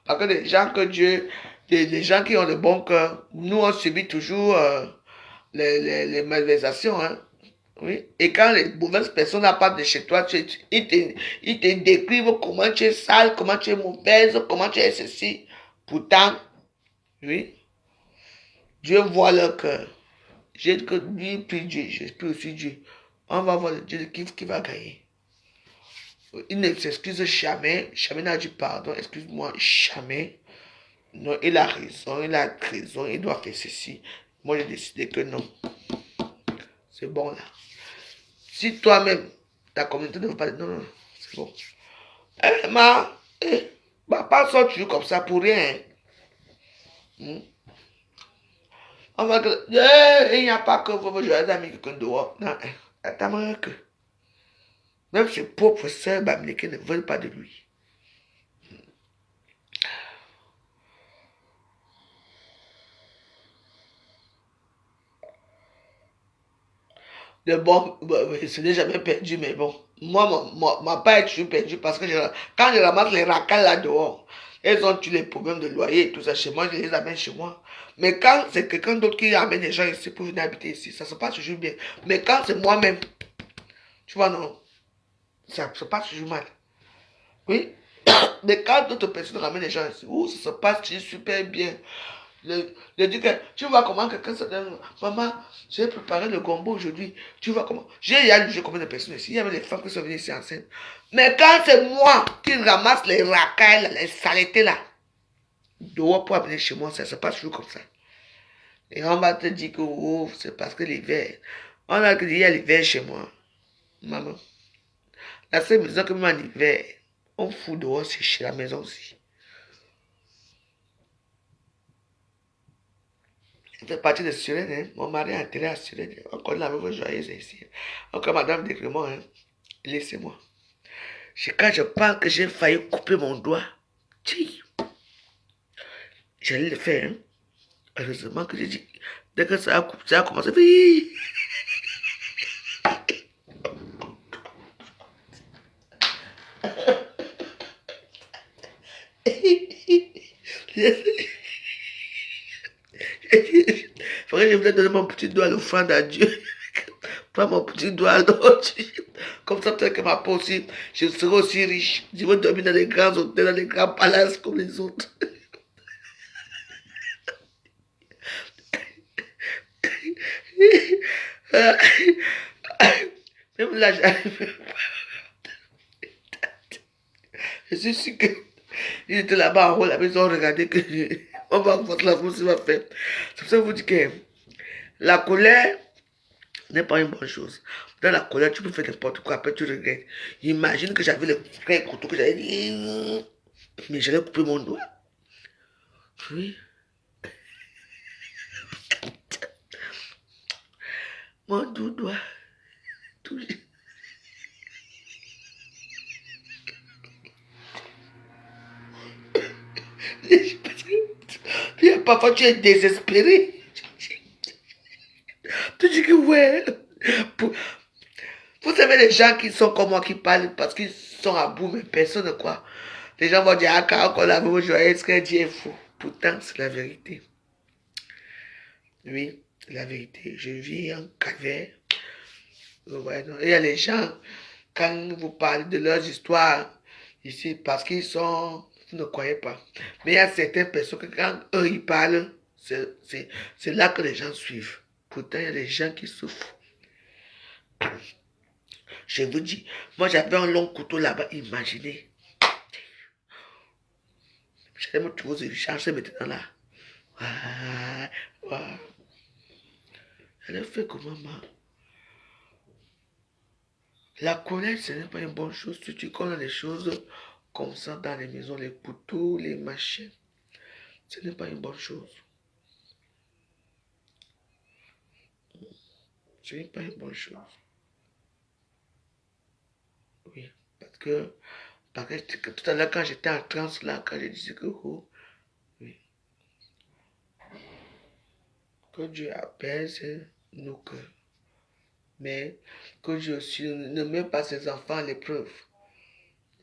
Parce que les gens que Dieu, les gens qui ont de bons cœurs, nous on subit toujours les malversations. Hein. Oui. Et quand les mauvaises personnes partent de chez toi, ils te décrivent comment tu es sale, comment tu es mauvaise, comment tu es ceci. Pourtant, oui, Dieu voit leur cœur. J'ai que lui, puis Dieu, je prie aussi Dieu. On va voir le Dieu qui va gagner. Il ne s'excuse jamais. Jamais n'a dit pardon. Excuse-moi, jamais. Non, il a raison. Il a raison. Il doit faire ceci. Moi, j'ai décidé que non. C'est bon là. Si toi-même, ta communauté ne veut pas dire non, non, c'est bon. Pas sortir comme ça pour rien. Hein. On va dire, il n'y a pas que vos joyeux amis qui sont dehors. Non, attends, que. Même ses propres sœurs bamileke ne veulent pas de lui. Bon, ce n'est jamais perdu, mais bon. Moi, ma part est toujours perdue parce que quand je ramasse les racales là dehors, elles ont tous les problèmes de loyer et tout ça chez moi, je les amène chez moi. Mais quand c'est quelqu'un d'autre qui amène les gens ici pour venir habiter ici, ça se passe toujours bien. Mais quand c'est moi-même, tu vois, non, ça se passe toujours mal. Oui. Mais quand d'autres personnes ramènent les gens ici, ça se passe super bien. Je dis que tu vois comment quelqu'un se donne. Maman, j'ai préparé le gombo aujourd'hui. Tu vois comment. Il y a combien de personnes ici. Il y avait des femmes qui sont venues ici enceintes. Mais quand c'est moi qui ramasse les racailles, les saletés là, dehors pour amener chez moi, ça se passe toujours comme ça. Et on va te dire que c'est parce que l'hiver. On a dit qu'il y a l'hiver chez moi. Maman. La seule maison que même en hiver, on fout dehors, c'est chez la maison aussi. C'est parti de Suresnes, hein. Mon mari a enterré à Suresnes. Encore la même joyeuse ici. Encore Madame Décrément, hein. Laissez-moi. Quand je pense que j'ai failli couper mon doigt, j'allais le faire, hein. Heureusement que j'ai dit, dès que ça a commencé, oui. Faudrait que je voulais donner mon petit doigt à l'offrande à Dieu. Pas mon petit doigt à l'autre. Comme ça, peut-être que ma peau aussi, je serai aussi riche. Je veux dormir dans les grands hôtels, dans les grands palaces comme les autres. Même là, j'arrive. Je suis sûr que il était là-bas en haut, la maison, regardez que on va voir la France va faire. C'est pour ça que je vous dis que la colère n'est pas une bonne chose. Dans la colère, tu peux faire n'importe quoi, après tu regrettes. Imagine que j'avais le frère couteau que j'avais dit, mais j'allais couper mon doigt. Oui. Mon doigt. Tout. Puis parfois tu es désespéré. Tu dis que ouais. Vous savez les gens qui sont comme moi qui parlent parce qu'ils sont à bout, mais personne ne croit. Les gens vont dire, ah, quand on a vu joyeuse, ce qu'elle dit est faux. Pourtant, c'est la vérité. Oui, c'est la vérité. Je vis en calvaire. Ouais, non. Il y a les gens, quand vous parlez de leurs histoires ici, parce qu'ils sont, vous ne croyez pas. Mais il y a certaines personnes que quand eux, ils parlent, c'est là que les gens suivent. Pourtant, il y a des gens qui souffrent. Je vous dis, moi j'avais un long couteau là-bas, imaginez. J'allais me trouver une chance maintenant là. Ouais. Elle a fait comment, maman? La colère, ce n'est pas une bonne chose. Tu connais les choses comme ça dans les maisons, les couteaux, les machines. Ce n'est pas une bonne chose. Ce n'est pas une bonne chose. Oui. Parce que tout à l'heure, quand j'étais en transe là, quand je disais que, oh, oui, que Dieu apaise nos cœurs. Mais que Dieu aussi ne met pas ses enfants à l'épreuve.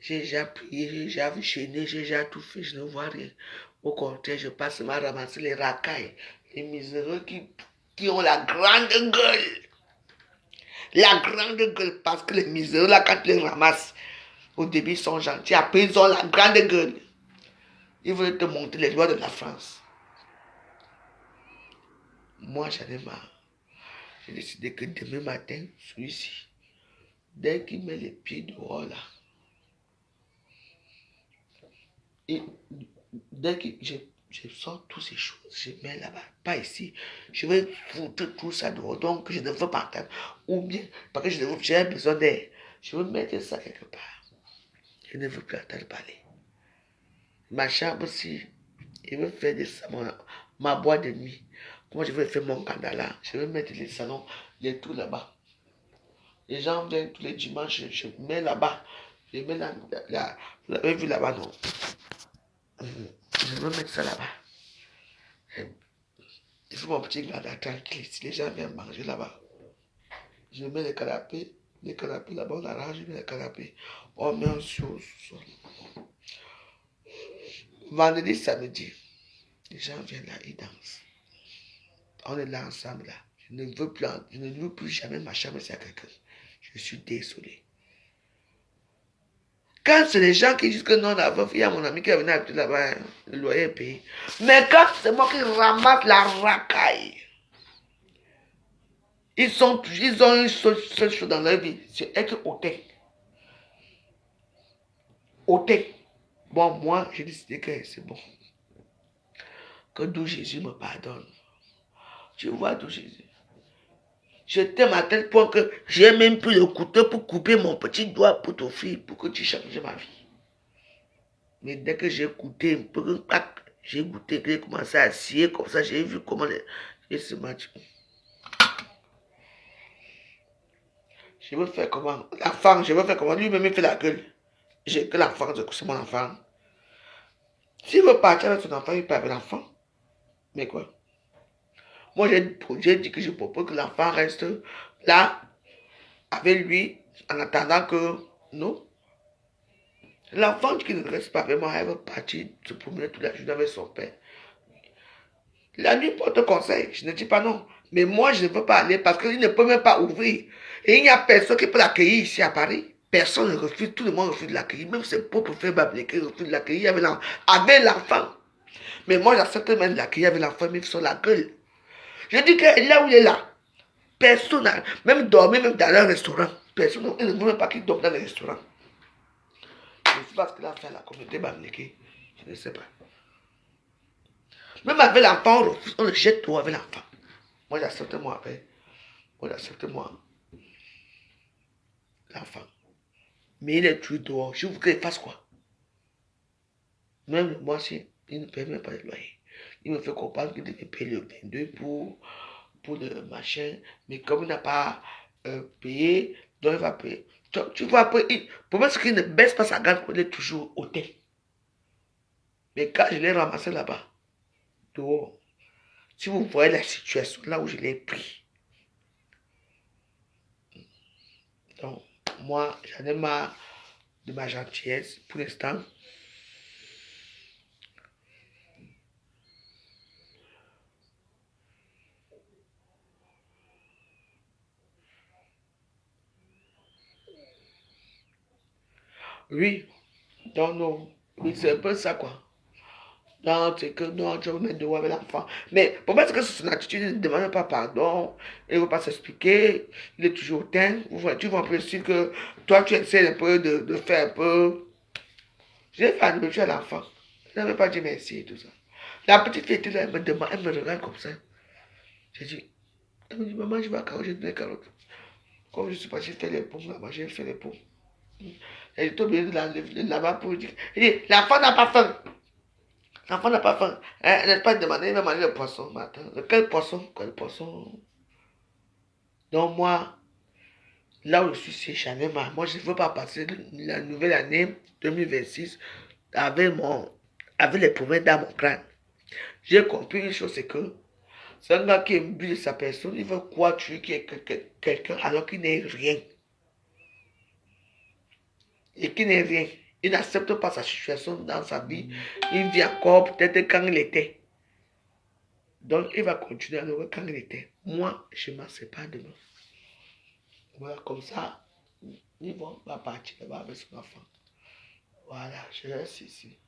J'ai déjà prié, j'ai déjà chaîné, j'ai déjà tout fait, je ne vois rien. Au contraire, je passe à ramasser les racailles, les miséreux qui ont la grande gueule. La grande gueule, parce que les miséreux, là, quand tu les ramasses, au début, ils sont gentils, après, ils ont la grande gueule. Ils veulent te montrer les lois de la France. Moi, j'en ai marre. J'ai décidé que demain matin, celui-ci, dès qu'il met les pieds dehors, là, et dès que je sors toutes ces choses, je mets là-bas, pas ici. Je vais foutre tout ça dehors, donc je ne veux pas entendre. Ou bien, parce que j'ai besoin d'air, je veux mettre ça quelque part. Je ne veux plus entendre parler. Ma chambre aussi, il veut faire des salons, ma boîte de nuit. Comment je vais faire mon candala? Je vais mettre les salons, les tout là-bas. Les gens viennent tous les dimanches, je mets là-bas. Je mets vous l'avez vu là-bas, non? Je veux mettre ça là-bas. Il faut mon petit gars tranquille. Si les gens viennent manger là-bas, je mets les canapés là-bas, on arrange, je mets les canapés. On met un sous-sol. Vendredi, samedi, les gens viennent là, ils dansent. On est là ensemble là. Je ne veux plus jamais ma chambre c'est à quelqu'un. Je suis désolé. Quand c'est les gens qui disent que non, il y a mon ami qui est venu habiter là-bas, le loyer est payé. Mais quand c'est moi qui ramasse la racaille, ils ont une seule chose dans leur vie, c'est être hôtel. Hôtel. Bon, moi, j'ai décidé que c'est bon. Que d'où Jésus me pardonne. Tu vois d'où Jésus. Je t'aime à tel point que j'ai même pris le couteau pour couper mon petit doigt pour t'offrir, pour que tu changes ma vie. Mais dès que j'ai goûté un peu, j'ai goûté, que j'ai commencé à scier comme ça, j'ai vu comment j'ai ce match. Je veux faire comment? L'enfant, je veux faire comment? Lui-même, il fait la gueule. J'ai que l'enfant, c'est mon enfant. S'il veut partir avec son enfant, il part avec l'enfant. Mais quoi? Moi, j'ai dit que je propose que l'enfant reste là, avec lui, en attendant que... Non. L'enfant qui ne reste pas vraiment, elle veut partir se promener toute la journée avec son père. La nuit porte conseil, je ne dis pas non. Mais moi, je ne veux pas aller parce qu'il ne peut même pas ouvrir. Et il n'y a personne qui peut l'accueillir ici à Paris. Personne ne refuse, tout le monde refuse de l'accueillir. Même ses propres frères Bablé-Ké refusent de l'accueillir avec l'enfant. Mais moi, j'accepte même de l'accueillir avec l'enfant, même sur la gueule. Je dis que là où il est là, personne n'a, même dormir, même dans un restaurant, personne, il ne veut même pas qu'il dorme dans les restaurants. Je ne sais pas ce qu'il a fait à la communauté Bablé-Ké. Je ne sais pas. Même avec l'enfant, on le jette tout avec l'enfant. Moi, j'accepte moi avec. Moi, j'accepte moi l'enfant. Mais il est tué dehors. Je veux qu'il fasse quoi? Même le mois-ci, il ne paye même pas le loyer. Il me fait comprendre qu'il devait payer le 22 pour le machin. Mais comme il n'a pas payé, donc il va payer. Tu vois, après, pour moi, c'est qu'il ne baisse pas sa garde, il est toujours hôtel. Mais quand je l'ai ramassé là-bas, dehors, si vous voyez la situation là où je l'ai pris, donc, moi, j'en ai marre de ma gentillesse pour l'instant. Oui, donc non, oui, c'est un peu ça quoi. Non, c'est que non, je vais mettre dehors avec l'enfant. Mais pour moi, c'est que c'est son attitude, il ne demande pas pardon, il ne veut pas s'expliquer, il est toujours hautain. Tu vois un peu sûr que toi, tu essaies un peu de faire un peu. J'ai fait un peu à l'enfant. Je n'avais pas dit merci et tout ça. La petite fille était là, elle me demande, elle me regarde comme ça. J'ai dit, elle me dit, maman, je vais à carotte, j'ai donné carotte. Comme je suis parti faire les pompes là-bas, j'ai fait les pompes. Elle est obligée de l'enlever là-bas pour dire. Il dit, l'enfant n'a pas faim. L'enfant n'a pas faim. Elle n'a pas demandé, il va manger le poisson. Mais attends, quel poisson? Quel poisson? Donc moi, là où je suis, c'est Chanel. Moi, je ne veux pas passer la nouvelle année 2026 avec les problèmes dans mon crâne. J'ai compris une chose, c'est que c'est un gars qui aime de sa personne, il veut croire tuer quelqu'un alors qu'il n'est rien. Et qu'il n'est rien. Il n'accepte pas sa situation dans sa vie. Il vit encore peut-être quand il était. Donc il va continuer à le voir quand il était. Moi, je ne m'en sépare de moi. Voilà, comme ça, il va partir là-bas avec son enfant. Voilà, je reste ici.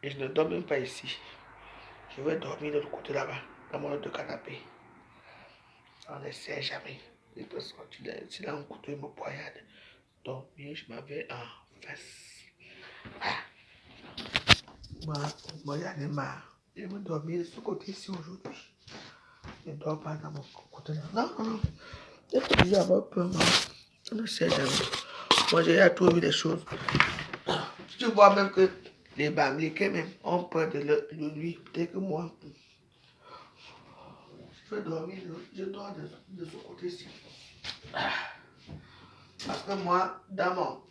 Et je ne dors même pas ici. Je vais dormir de l'autre côté là-bas, dans mon autre canapé. On ne sait jamais. Il peut sortir, s'il a un couteau, il me poignarde. Donc, je m'avais en face. Ah. Moi, j'en ai marre. Je vais dormir de ce côté-ci aujourd'hui. Je ne dors pas dans mon côté là. Non, non, non. Je peux toujours avoir peur, moi. On ne sait jamais. Moi, j'ai toujours vu des choses. Tu vois même que les Bamilekés même ont peur de lui. Peut-être que moi, je vais dormir, je dors de ce côté-ci. Parce que moi, dans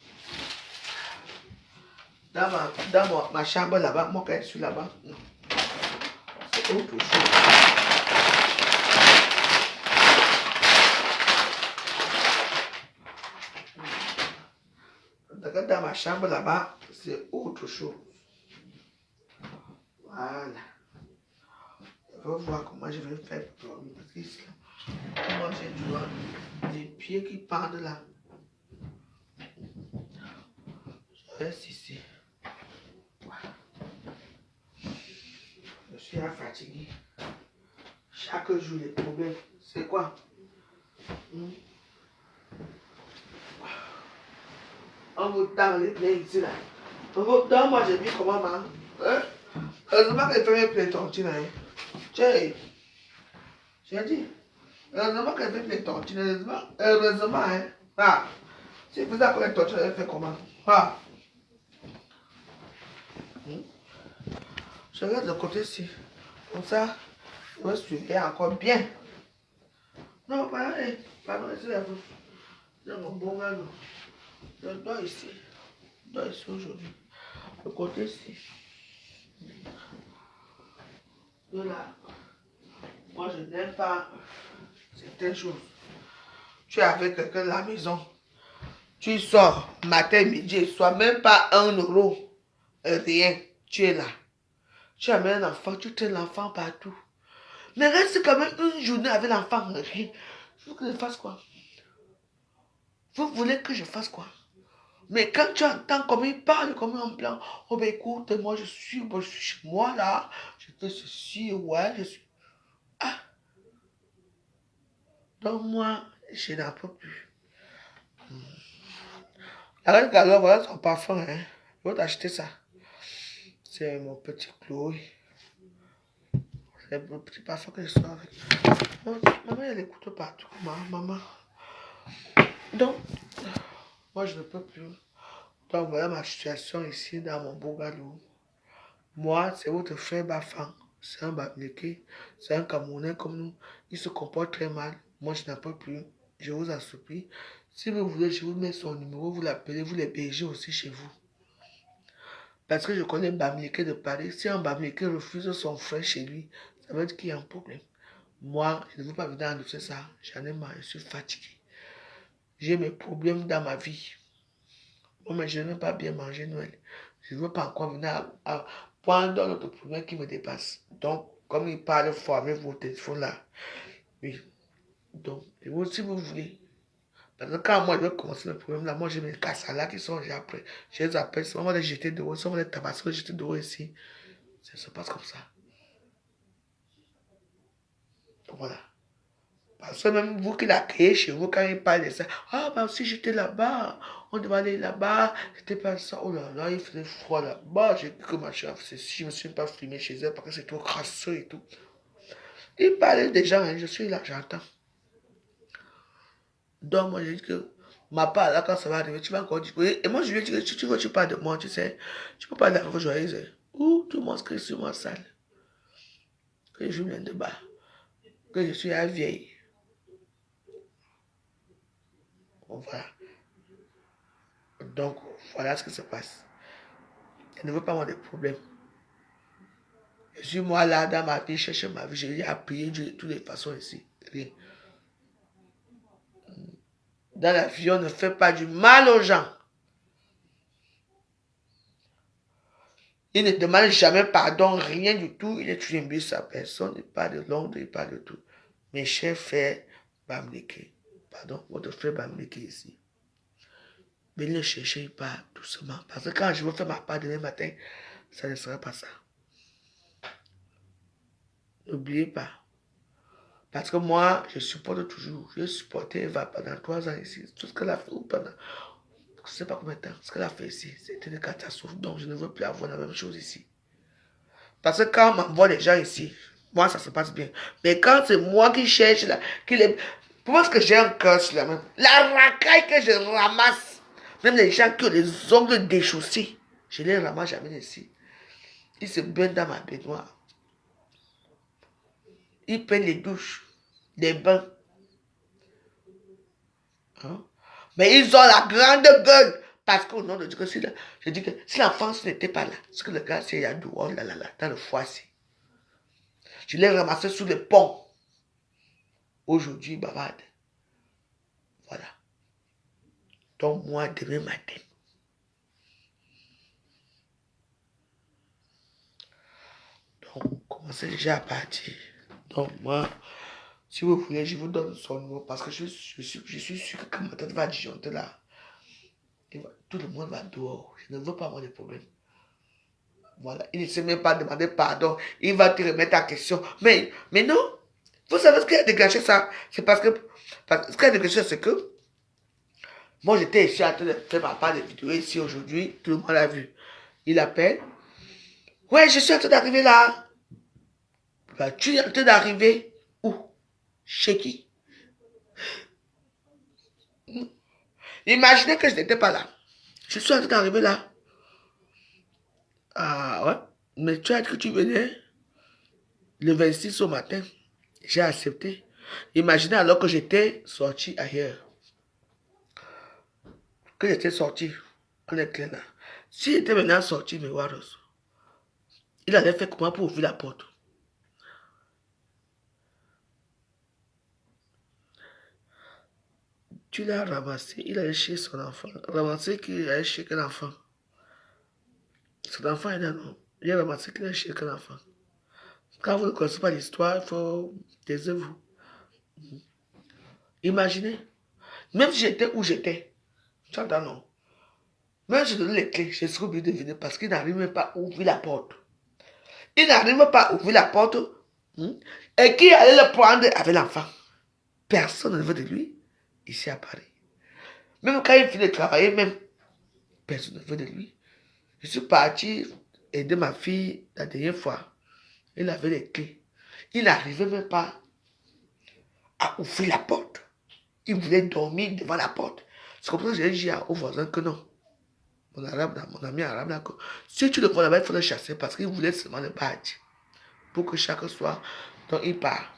ma chambre là-bas, moi quand je suis là-bas, non. C'est autre chose. Dans ma chambre là-bas, c'est autre chose. Voilà. Je vais voir comment je vais faire pour dormir. Parce que ici, moi j'ai des pieds qui pendent là. Je reste ici. Je suis fatigué. Chaque jour, les problèmes. C'est quoi? On vous tend les plaies ici là. Donc moi j'ai vu comment ma. Heureusement qu'elle fait mes plaies tontines. Tiens, j'ai dit. Heureusement qu'elle fait mes tontines. Heureusement, hein. Ah. Si vous avez les tontines, elle fait comment? Ah. Je regarde le côté-ci. Comme ça, je vais suivre encore bien. Non, pardon, ici là. J'ai mon bon gars. Je dors ici. Je dors ici aujourd'hui. Le côté-ci. Là. Moi, je n'aime pas certaines choses. Tu es avec quelqu'un de la maison. Tu sors matin, midi et soir, même pas 1 €. Rien. Tu es là. Tu amènes un enfant, tu traînes l'enfant partout. Mais reste quand même une journée avec l'enfant, rien. Il faut que je fasse quoi? Vous voulez que je fasse quoi? Mais quand tu entends comment il parle, comment en plan, oh ben écoute, moi je suis chez moi là, je fais ceci, ouais, je suis. Ah! Donc moi, je n'en peux plus. Arrête alors, voilà son parfum, hein. Je vais t'acheter ça. C'est mon petit Chloé. C'est mon petit parfum que je sors avec. Maman, elle écoute partout. Maman. Donc, moi, je ne peux plus. Donc, voilà ma situation ici dans mon bungalow. Moi, c'est votre frère Bafan. C'est un Bamileke. C'est un Camerounais comme nous. Il se comporte très mal. Moi, je n'en peux plus. Je vous en supplie. Si vous voulez, je vous mets son numéro. Vous l'appelez. Vous l'hébergez aussi chez vous. Parce que je connais un Bamileke de Paris. Si un Bamileke refuse son frère chez lui, ça veut dire qu'il y a un problème. Moi, je ne veux pas venir annoncer ça. J'en ai marre. Je suis fatigué. J'ai mes problèmes dans ma vie. Moi, mais je n'aime pas bien manger Noël. Je ne veux pas encore venir à prendre un autre problème qui me dépasse. Donc, comme il parle fort avec vos téléphones là, oui. Donc, et vous, si vous voulez. Parce que quand moi je vais commencer le problème là, moi j'ai mes casses là qui sont déjà prêts. Je les appelle, on va les jeter dehors, on va les tabasser, les jeter dehors ici. Ça se passe comme ça. Donc, voilà. Parce que même vous qui l'avez créé chez vous, quand il parle de ça, ah bah si j'étais là-bas, on devait aller là-bas, c'était pas ça, oh là là, il faisait froid là-bas, j'ai cru que ma chef, c'est si je me suis pas filmé chez elle parce que c'est trop crasseux et tout. Il parlait des gens, hein, je suis là, j'entends. Donc, moi, j'ai dit que ma part, là, quand ça va arriver, tu vas encore dire. Et moi, je lui ai dit que si tu veux, tu parles de moi, tu sais. Tu peux pas de la joyeuse. Ou tout le monde crie sur moi sale. Que je viens de bas. Que je suis la vieille. Bon, voilà. Donc, voilà ce qui se passe. Elle ne veut pas avoir de problèmes. Je suis moi là, dans ma vie, chercher ma vie. Je lui ai appuyé de toutes les façons ici. Rien. Dans la vie, on ne fait pas du mal aux gens. Il ne demande jamais pardon, rien du tout. Il est toujours imbu sa personne. Il parle de Londres, il parle de tout. Mes chers frères Bamleke, pardon, votre frère Bamleke ici. Venez le chercher, il part doucement. Parce que quand je veux faire ma part demain matin, ça ne sera pas ça. N'oubliez pas. Parce que moi, je supporte toujours. J'ai supporté Eva pendant 3 ans ici. Tout ce qu'elle a fait, ou pendant, je ne sais pas combien de temps, ce qu'elle a fait ici, c'était une catastrophe. Donc, je ne veux plus avoir la même chose ici. Parce que quand on m'envoie les gens ici, moi, ça se passe bien. Mais quand c'est moi qui cherche, là, pour moi, que j'ai un cœur sur la main. La racaille que je ramasse, même les gens qui ont les ongles déchaussés, je les ramasse jamais ici. Ils se baignent dans ma baignoire. Ils prennent les douches, les bains. Hein? Mais ils ont la grande gueule. Parce qu'au nom de Dieu, je dis que si l'enfance n'était pas là, ce que le gars, c'est il y a dehors, là, dans le foie-ci. Je l'ai ramassé sous le pont. Aujourd'hui, bavarde. Voilà. Donc, moi, demain matin. Donc, commencez déjà à partir. Donc, moi, si vous voulez, je vous donne son numéro parce que je suis sûr que quand ma tante va disjoncter là, tout le monde va dehors. Je ne veux pas avoir de problème. Voilà. Il ne sait même pas demander pardon. Il va te remettre en question. Mais non. Vous savez ce qui a déclenché ça? C'est parce que ce qui a déclenché, c'est que moi, j'étais ici en train de faire ma part de vidéo ici aujourd'hui. Tout le monde l'a vu. Il appelle. Ouais, je suis en train d'arriver là. Bah, tu es en train d'arriver où? Chez qui? Imaginez que je n'étais pas là. Je suis en train d'arriver là. Ah ouais. Mais tu as dit que tu venais le 26 au matin. J'ai accepté. Imaginez alors que j'étais sorti ailleurs. Que j'étais sorti. On est clair là. S'il était maintenant sorti, mais Waros, il allait faire comment pour ouvrir la porte? Tu l'as ramassé, il allait chez son enfant. Ramassé qu'il allait chez quel enfant? Son enfant est là, non? Il a ramassé qu'il allait chez quel enfant? Quand vous ne connaissez pas l'histoire, il faut taisez-vous. Imaginez, même si j'étais où j'étais, tu entends non? Même si je donnais les clés, je serais obligé de venir parce qu'il n'arrive même pas à ouvrir la porte. Il n'arrive même pas à ouvrir la porte. Et qui allait le prendre avec l'enfant? Personne ne veut de lui ici à Paris. Même quand il finit de travailler, même personne ne veut de lui. Je suis parti aider ma fille la dernière fois. Il avait les clés. Il n'arrivait même pas à ouvrir la porte. Il voulait dormir devant la porte. C'est comme ça que j'ai dit aux voisins que non. Mon ami arabe, là, que si tu le vois là-bas, il faut le chasser parce qu'il voulait seulement le badge. Pour que chaque soir, donc il part.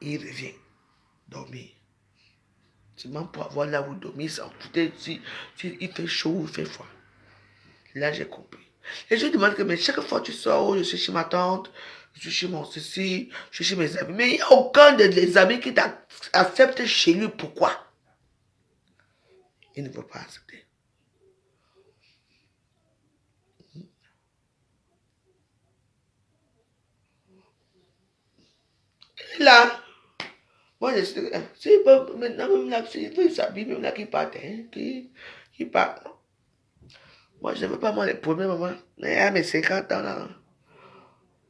Il revient dormir. Seulement pour avoir là où dormir, sans foutre si il fait chaud ou il fait froid. Là, j'ai compris. Et je lui demande que mais chaque fois que tu sors, oh, je suis chez ma tante, je suis chez mon ceci, je suis chez mes amis. Mais il n'y a aucun des amis qui t'accepte chez lui. Pourquoi? Il ne veut pas accepter. Et là, moi je suis c'est pas maintenant même là, il s'habille même là qui part, hein, qui part. Moi je ne veux pas moi les problèmes, maman. Mais à mes 50 ans là,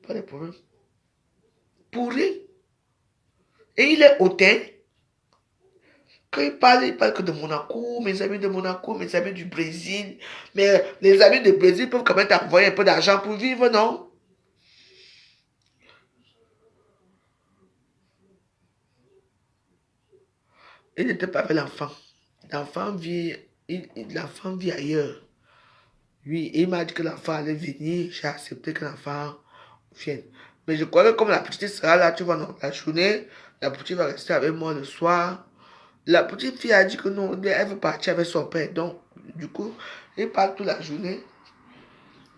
pas de problème. Pour rien. Et il est hautain. Quand il parle que de Monaco, mes amis de Monaco, mes amis du Brésil. Mais les amis du Brésil peuvent quand même t'envoyer un peu d'argent pour vivre, non? il n'était pas avec l'enfant. L'enfant vit ailleurs. Oui, il m'a dit que l'enfant allait venir. J'ai accepté que l'enfant vienne. Mais je crois que comme la petite sera là, tu vois, non, la journée, la petite va rester avec moi le soir. La petite fille a dit que non, elle veut partir avec son père. Donc, du coup, il part toute la journée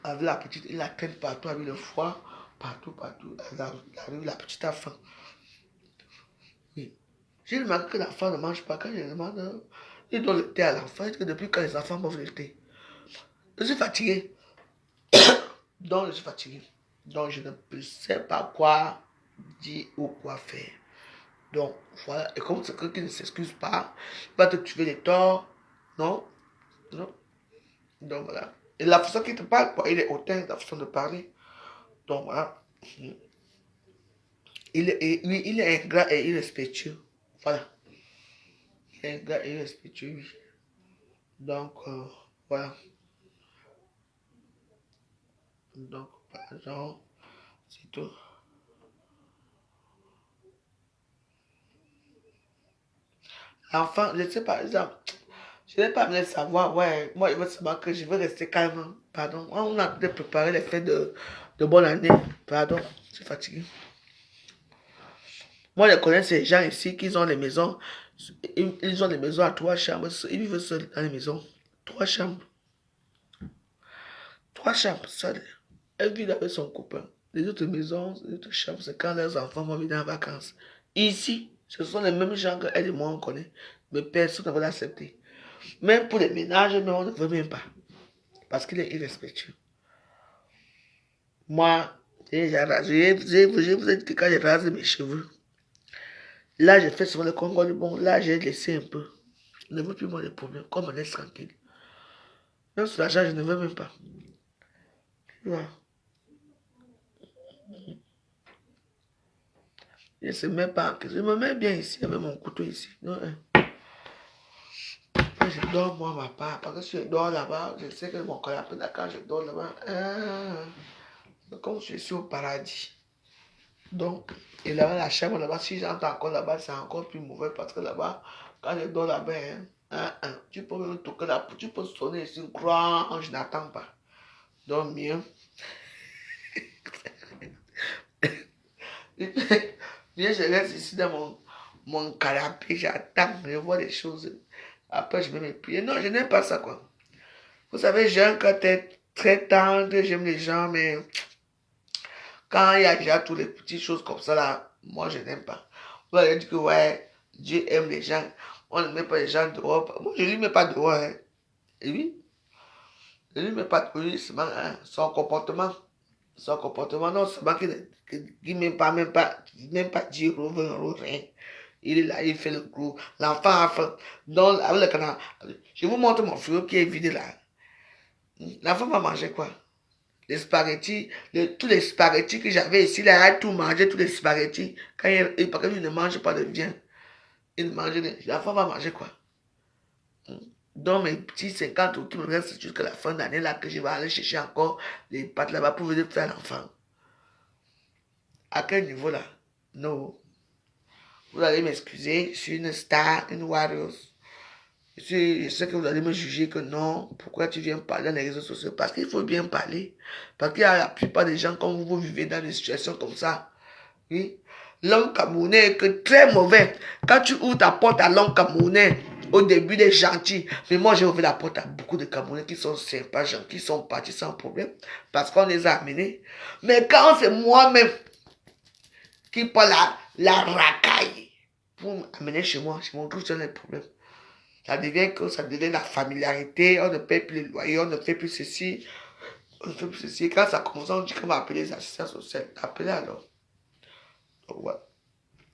avec la petite. Il la traîne partout avec le foie. Partout. La petite a faim. Oui. J'ai remarqué que l'enfant ne mange pas. Quand je demande, il donne le thé à l'enfant. Que depuis quand les enfants boivent le thé? Je suis fatigué. Donc, je suis fatigué. Donc, je ne sais pas quoi dire ou quoi faire. Donc, voilà. Et comme c'est quelqu'un qui ne s'excuse pas, il va te tuer les torts. Non? Non? Donc, voilà. Et la façon qu'il te parle, quoi, il est hautain, la façon de parler. Donc, voilà. Il est ingrat et irrespectueux. Voilà. Il est ingrat et irrespectueux, oui. Donc, voilà. Donc, par exemple, c'est tout. L'enfant, je ne sais pas, exemple, je n'ai pas besoin de savoir, ouais, moi, il veut savoir que je veux rester calme. Pardon. On a préparé les fêtes de bonne année. Pardon, je suis fatigué. Moi, je connais ces gens ici qui ont des maisons. Ils ont des maisons à 3 chambres. Ils vivent seuls dans les maisons. 3 chambres. 3 chambres, seuls. Elle vit avec son copain. Les autres maisons, les autres chambres, c'est quand leurs enfants vont venir en vacances. Ici, ce sont les mêmes gens qu'elle et moi, on connaît. Mais personne ne va l'accepter. Même pour les ménages, mais on ne veut même pas. Parce qu'il est irrespectueux. Moi, je vous ai dit que quand j'ai rasé mes cheveux, là, j'ai fait souvent le Congo du bon. Là, j'ai laissé un peu. Je ne veux plus moi les problèmes. Comme on laisse tranquille. Même sur l'argent, je ne veux même pas. Voilà. Je ne sais même pas. Je me mets bien ici avec mon couteau ici. Non, hein. Je dors moi ma part. Parce que si je dors là-bas, je sais que mon corps a peine quand je dors là-bas. Comme je suis au paradis. Donc, et là-bas, la chambre là-bas, si j'entends encore là-bas, c'est encore plus mauvais parce que là-bas, quand je dors là-bas, tu peux me toquer là, tu peux sonner ici, grand, je n'attends pas. Donc, mieux. Bien, je reste ici dans mon canapé, j'attends, je vois les choses. Après, je vais me plier. Non, je n'aime pas ça, quoi. Vous savez, j'ai un cœur très tendre, j'aime les gens, mais quand il y a déjà toutes les petites choses comme ça, là, moi, je n'aime pas. Vous allez dire que, ouais, Dieu aime les gens. On ne met pas les gens dehors. Moi, je ne lui mets pas dehors. Hein. Et oui, je ne lui mets pas dehors. Hein, son comportement. Son comportement, non, c'est pas qu'il ne même pas dire rien. Il est là, il fait le gros. L'enfant a faim. Donc, avec le canard, je vous montre mon frigo qui est vide là. L'enfant va manger quoi? Les spaghettis, tous les spaghettis que j'avais ici, là, il a tout mangé, tous les spaghettis. Parce qu'il ne mange pas de viande. Il mange, l'enfant va manger quoi? Donc mes petits 50 euros qui me restent jusqu'à la fin d'année, là, que je vais aller chercher encore les pâtes là-bas pour venir faire l'enfant. À quel niveau là? Non. Vous allez m'excuser, je suis une star, une warrior. Je sais que vous allez me juger que non, pourquoi tu viens parler dans les réseaux sociaux? Parce qu'il faut bien parler. Parce qu'il y a la plupart des gens, comme vous vivez dans des situations comme ça. Oui. L'homme camerounais est que très mauvais. Quand tu ouvres ta porte à l'homme camerounais, au début, il est gentil. Mais moi, j'ai ouvert la porte à beaucoup de Camerounais qui sont sympas, gens qui sont partis sans problème. Parce qu'on les a amenés. Mais quand c'est moi-même qui prends la racaille pour m'amener chez moi, je montre que j'ai des problèmes. Ça devient la familiarité, on ne paie plus les loyers, on ne fait plus ceci, on ne fait plus ceci. Quand ça commence, on dit qu'on va appeler les assistants sociaux. Appelez alors. Donc, ouais.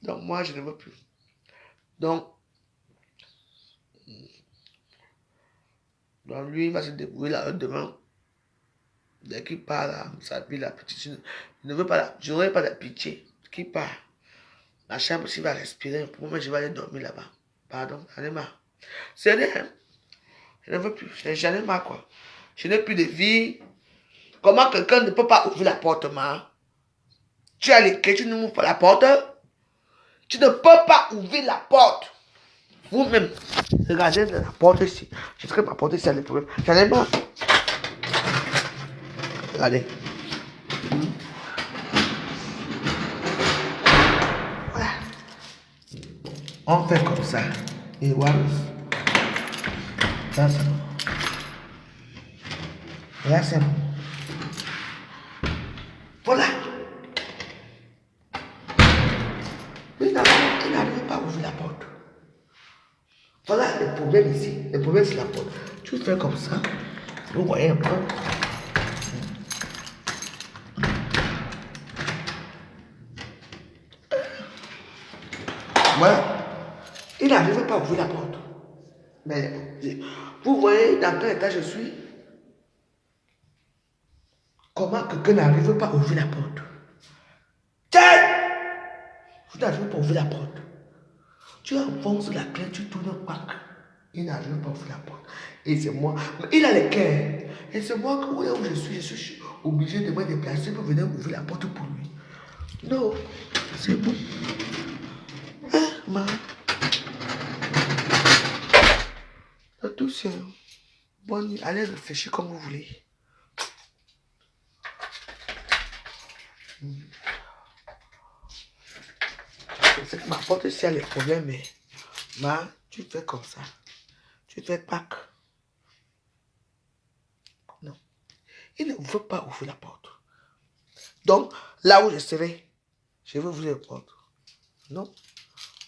Donc, moi, je ne veux plus. Donc, lui, il va se débrouiller là demain. Dès qu'il part là, sa vie, la petite, je ne veux pas je n'aurai pas de pitié. Qui part. La chambre, s'il va respirer, pour moi, je vais aller dormir là-bas. Pardon, j'en ai marre. C'est rien. Je ne veux plus. J'en ai marre, quoi. Je n'ai plus de vie. Comment quelqu'un ne peut pas ouvrir l'appartement? Tu as les clés, tu ne m'ouvres pas la porte. Tu ne peux pas ouvrir la porte. Vous-même, regardez la porte ici. Je sais que ma porte ici a des problèmes. J'en ai marre. Regardez. Voilà. On fait comme ça. Et voilà. Ça, c'est bon. Là, c'est bon. Voilà. Il n'arrive pas à ouvrir la porte. Voilà le problème ici. Le problème, c'est la porte. Tu fais comme ça. Vous voyez un peu. Voilà. Il n'arrive pas à ouvrir la porte. Mais vous voyez dans quel état je suis? Comment quelqu'un n'arrive pas à ouvrir la porte? Tiens! Vous n'arrivez pas à ouvrir la porte. Tu enfonces la clé, tu tournes le pack. Il n'arrive pas à ouvrir la porte. Et c'est moi. Mais il a les cœurs. Et c'est moi que où je suis obligé de me déplacer pour venir ouvrir la porte pour lui. Non, c'est bon. Hein, ma. Tout c'est bonne nuit. Allez réfléchir comme vous voulez. C'est que ma porte ici a les problèmes, mais tu fais comme ça. Tu fais pack. Non. Il ne veut pas ouvrir la porte. Donc, là où je serai, je vais ouvrir la porte. Non.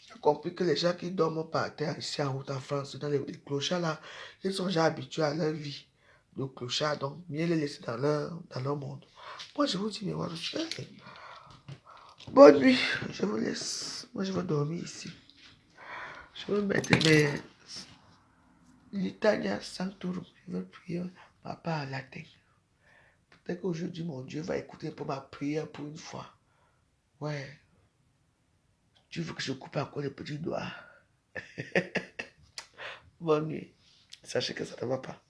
J'ai compris que les gens qui dorment par terre ici en haut en France, dans les clochards là, ils sont déjà habitués à leur vie de clochard, donc mieux les laisser dans leur monde. Moi, je vous dis, mais voilà, bonne nuit, je vous laisse. Moi, je vais dormir ici. Je vais mettre mes Litania Sanctorum. Je vais prier ma part en latin. Peut-être qu'aujourd'hui, mon Dieu va écouter pour ma prière pour une fois. Ouais. Tu veux que je coupe encore les petits doigts? Bonne nuit. Sachez que ça ne va pas.